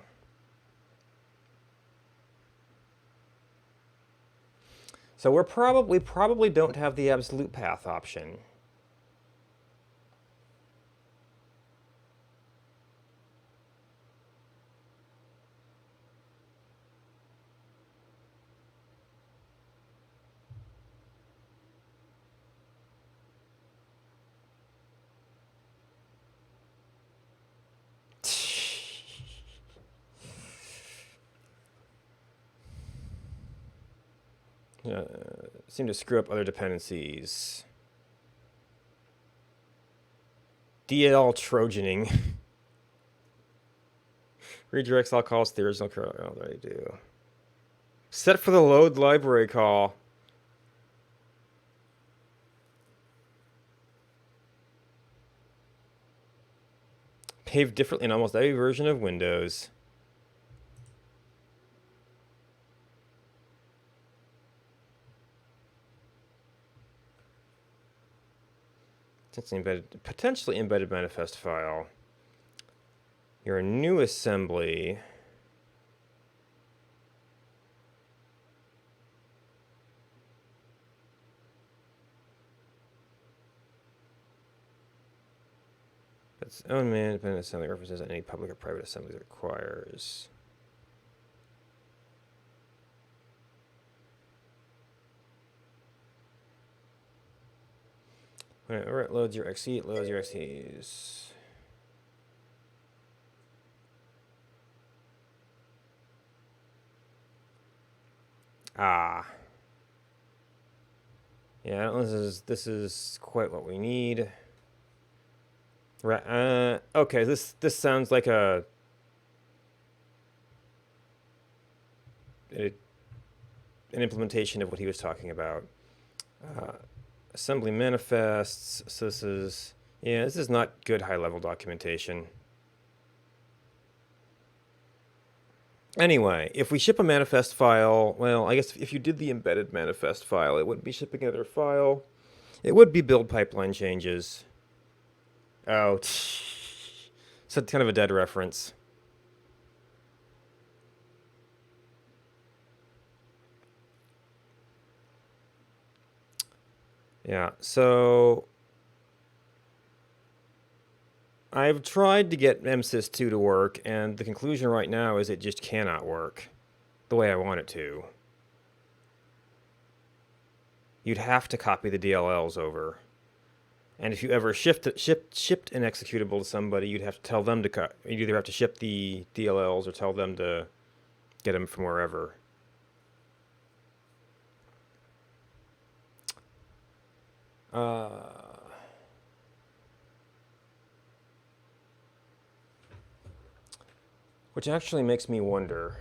So we probably don't have the absolute path option. Seem to screw up other dependencies. DL Trojaning. Redirects all calls to the original code. Oh, they do. Set for the load library call. Behaved differently in almost every version of Windows. Potentially embedded manifest file. Your new assembly. Its own independent assembly references any public or private assembly that requires. Whenever it loads your XE, it loads your XEs. Ah. Yeah, I don't know this is quite what we need. Right. Okay, this sounds like an implementation of what he was talking about. Assembly manifests. So this is not good high-level documentation. Anyway, if we ship a manifest file, well, I guess if you did the embedded manifest file, it wouldn't be shipping another file. It would be build pipeline changes. Oh, so kind of a dead reference. Yeah, so I've tried to get MSYS2 to work, and the conclusion right now is it just cannot work the way I want it to. You'd have to copy the DLLs over. And if you ever shipped an executable to somebody, you'd have to tell them to you'd either have to ship the DLLs or tell them to get them from wherever. Which actually makes me wonder.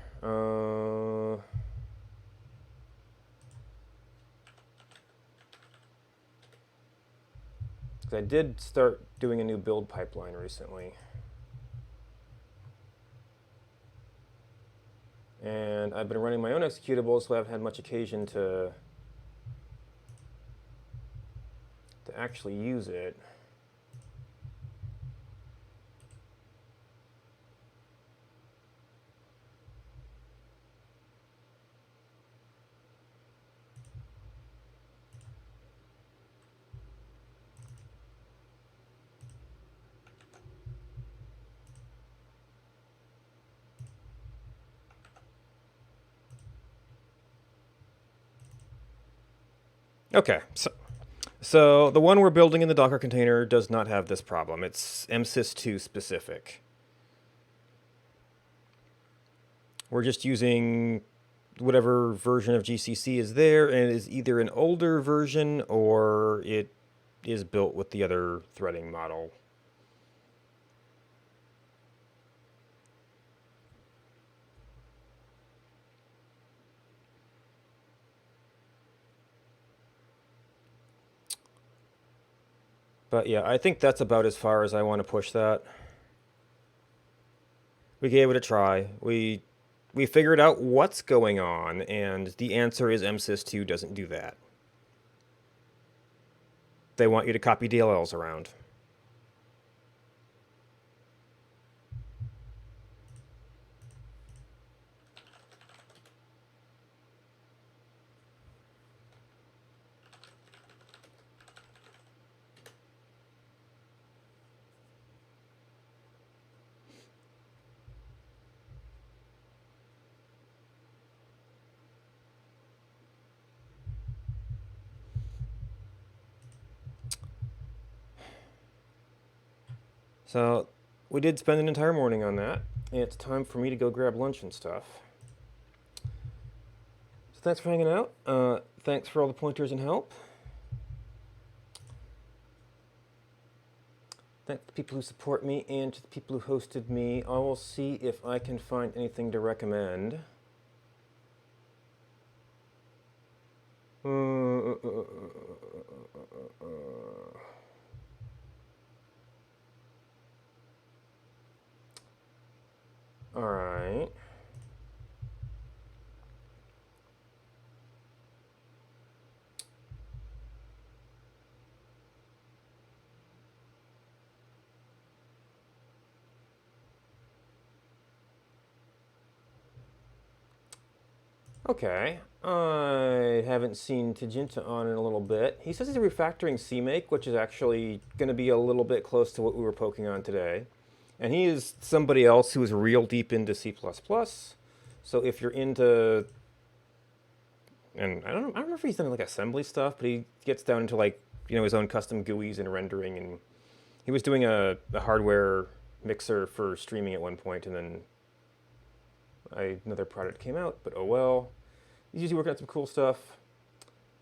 Because I did start doing a new build pipeline recently. And I've been running my own executables, so I haven't had much occasion to actually use it. Okay, so the one we're building in the Docker container does not have this problem. It's MSYS2 specific. We're just using whatever version of GCC is there, and it is either an older version or it is built with the other threading model. But yeah, I think that's about as far as I want to push that. We gave it a try. We figured out what's going on, and the answer is MSYS2 doesn't do that. They want you to copy DLLs around. So we did spend an entire morning on that. It's time for me to go grab lunch and stuff. So thanks for hanging out. Thanks for all the pointers and help. Thanks to the people who support me and to the people who hosted me. I will see if I can find anything to recommend. All right. Okay. I haven't seen Tajinta on in a little bit. He says he's refactoring CMake, which is actually going to be a little bit close to what we were poking on today. And he is somebody else who is real deep into C++. So if you're into, and I don't remember if he's done like assembly stuff, but he gets down into like, his own custom GUIs and rendering. And he was doing a hardware mixer for streaming at one point, and then another product came out, but oh well. He's usually working on some cool stuff.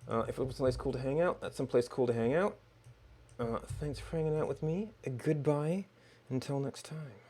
If it was someplace cool to hang out, that's someplace cool to hang out. Thanks for hanging out with me. Goodbye. Until next time.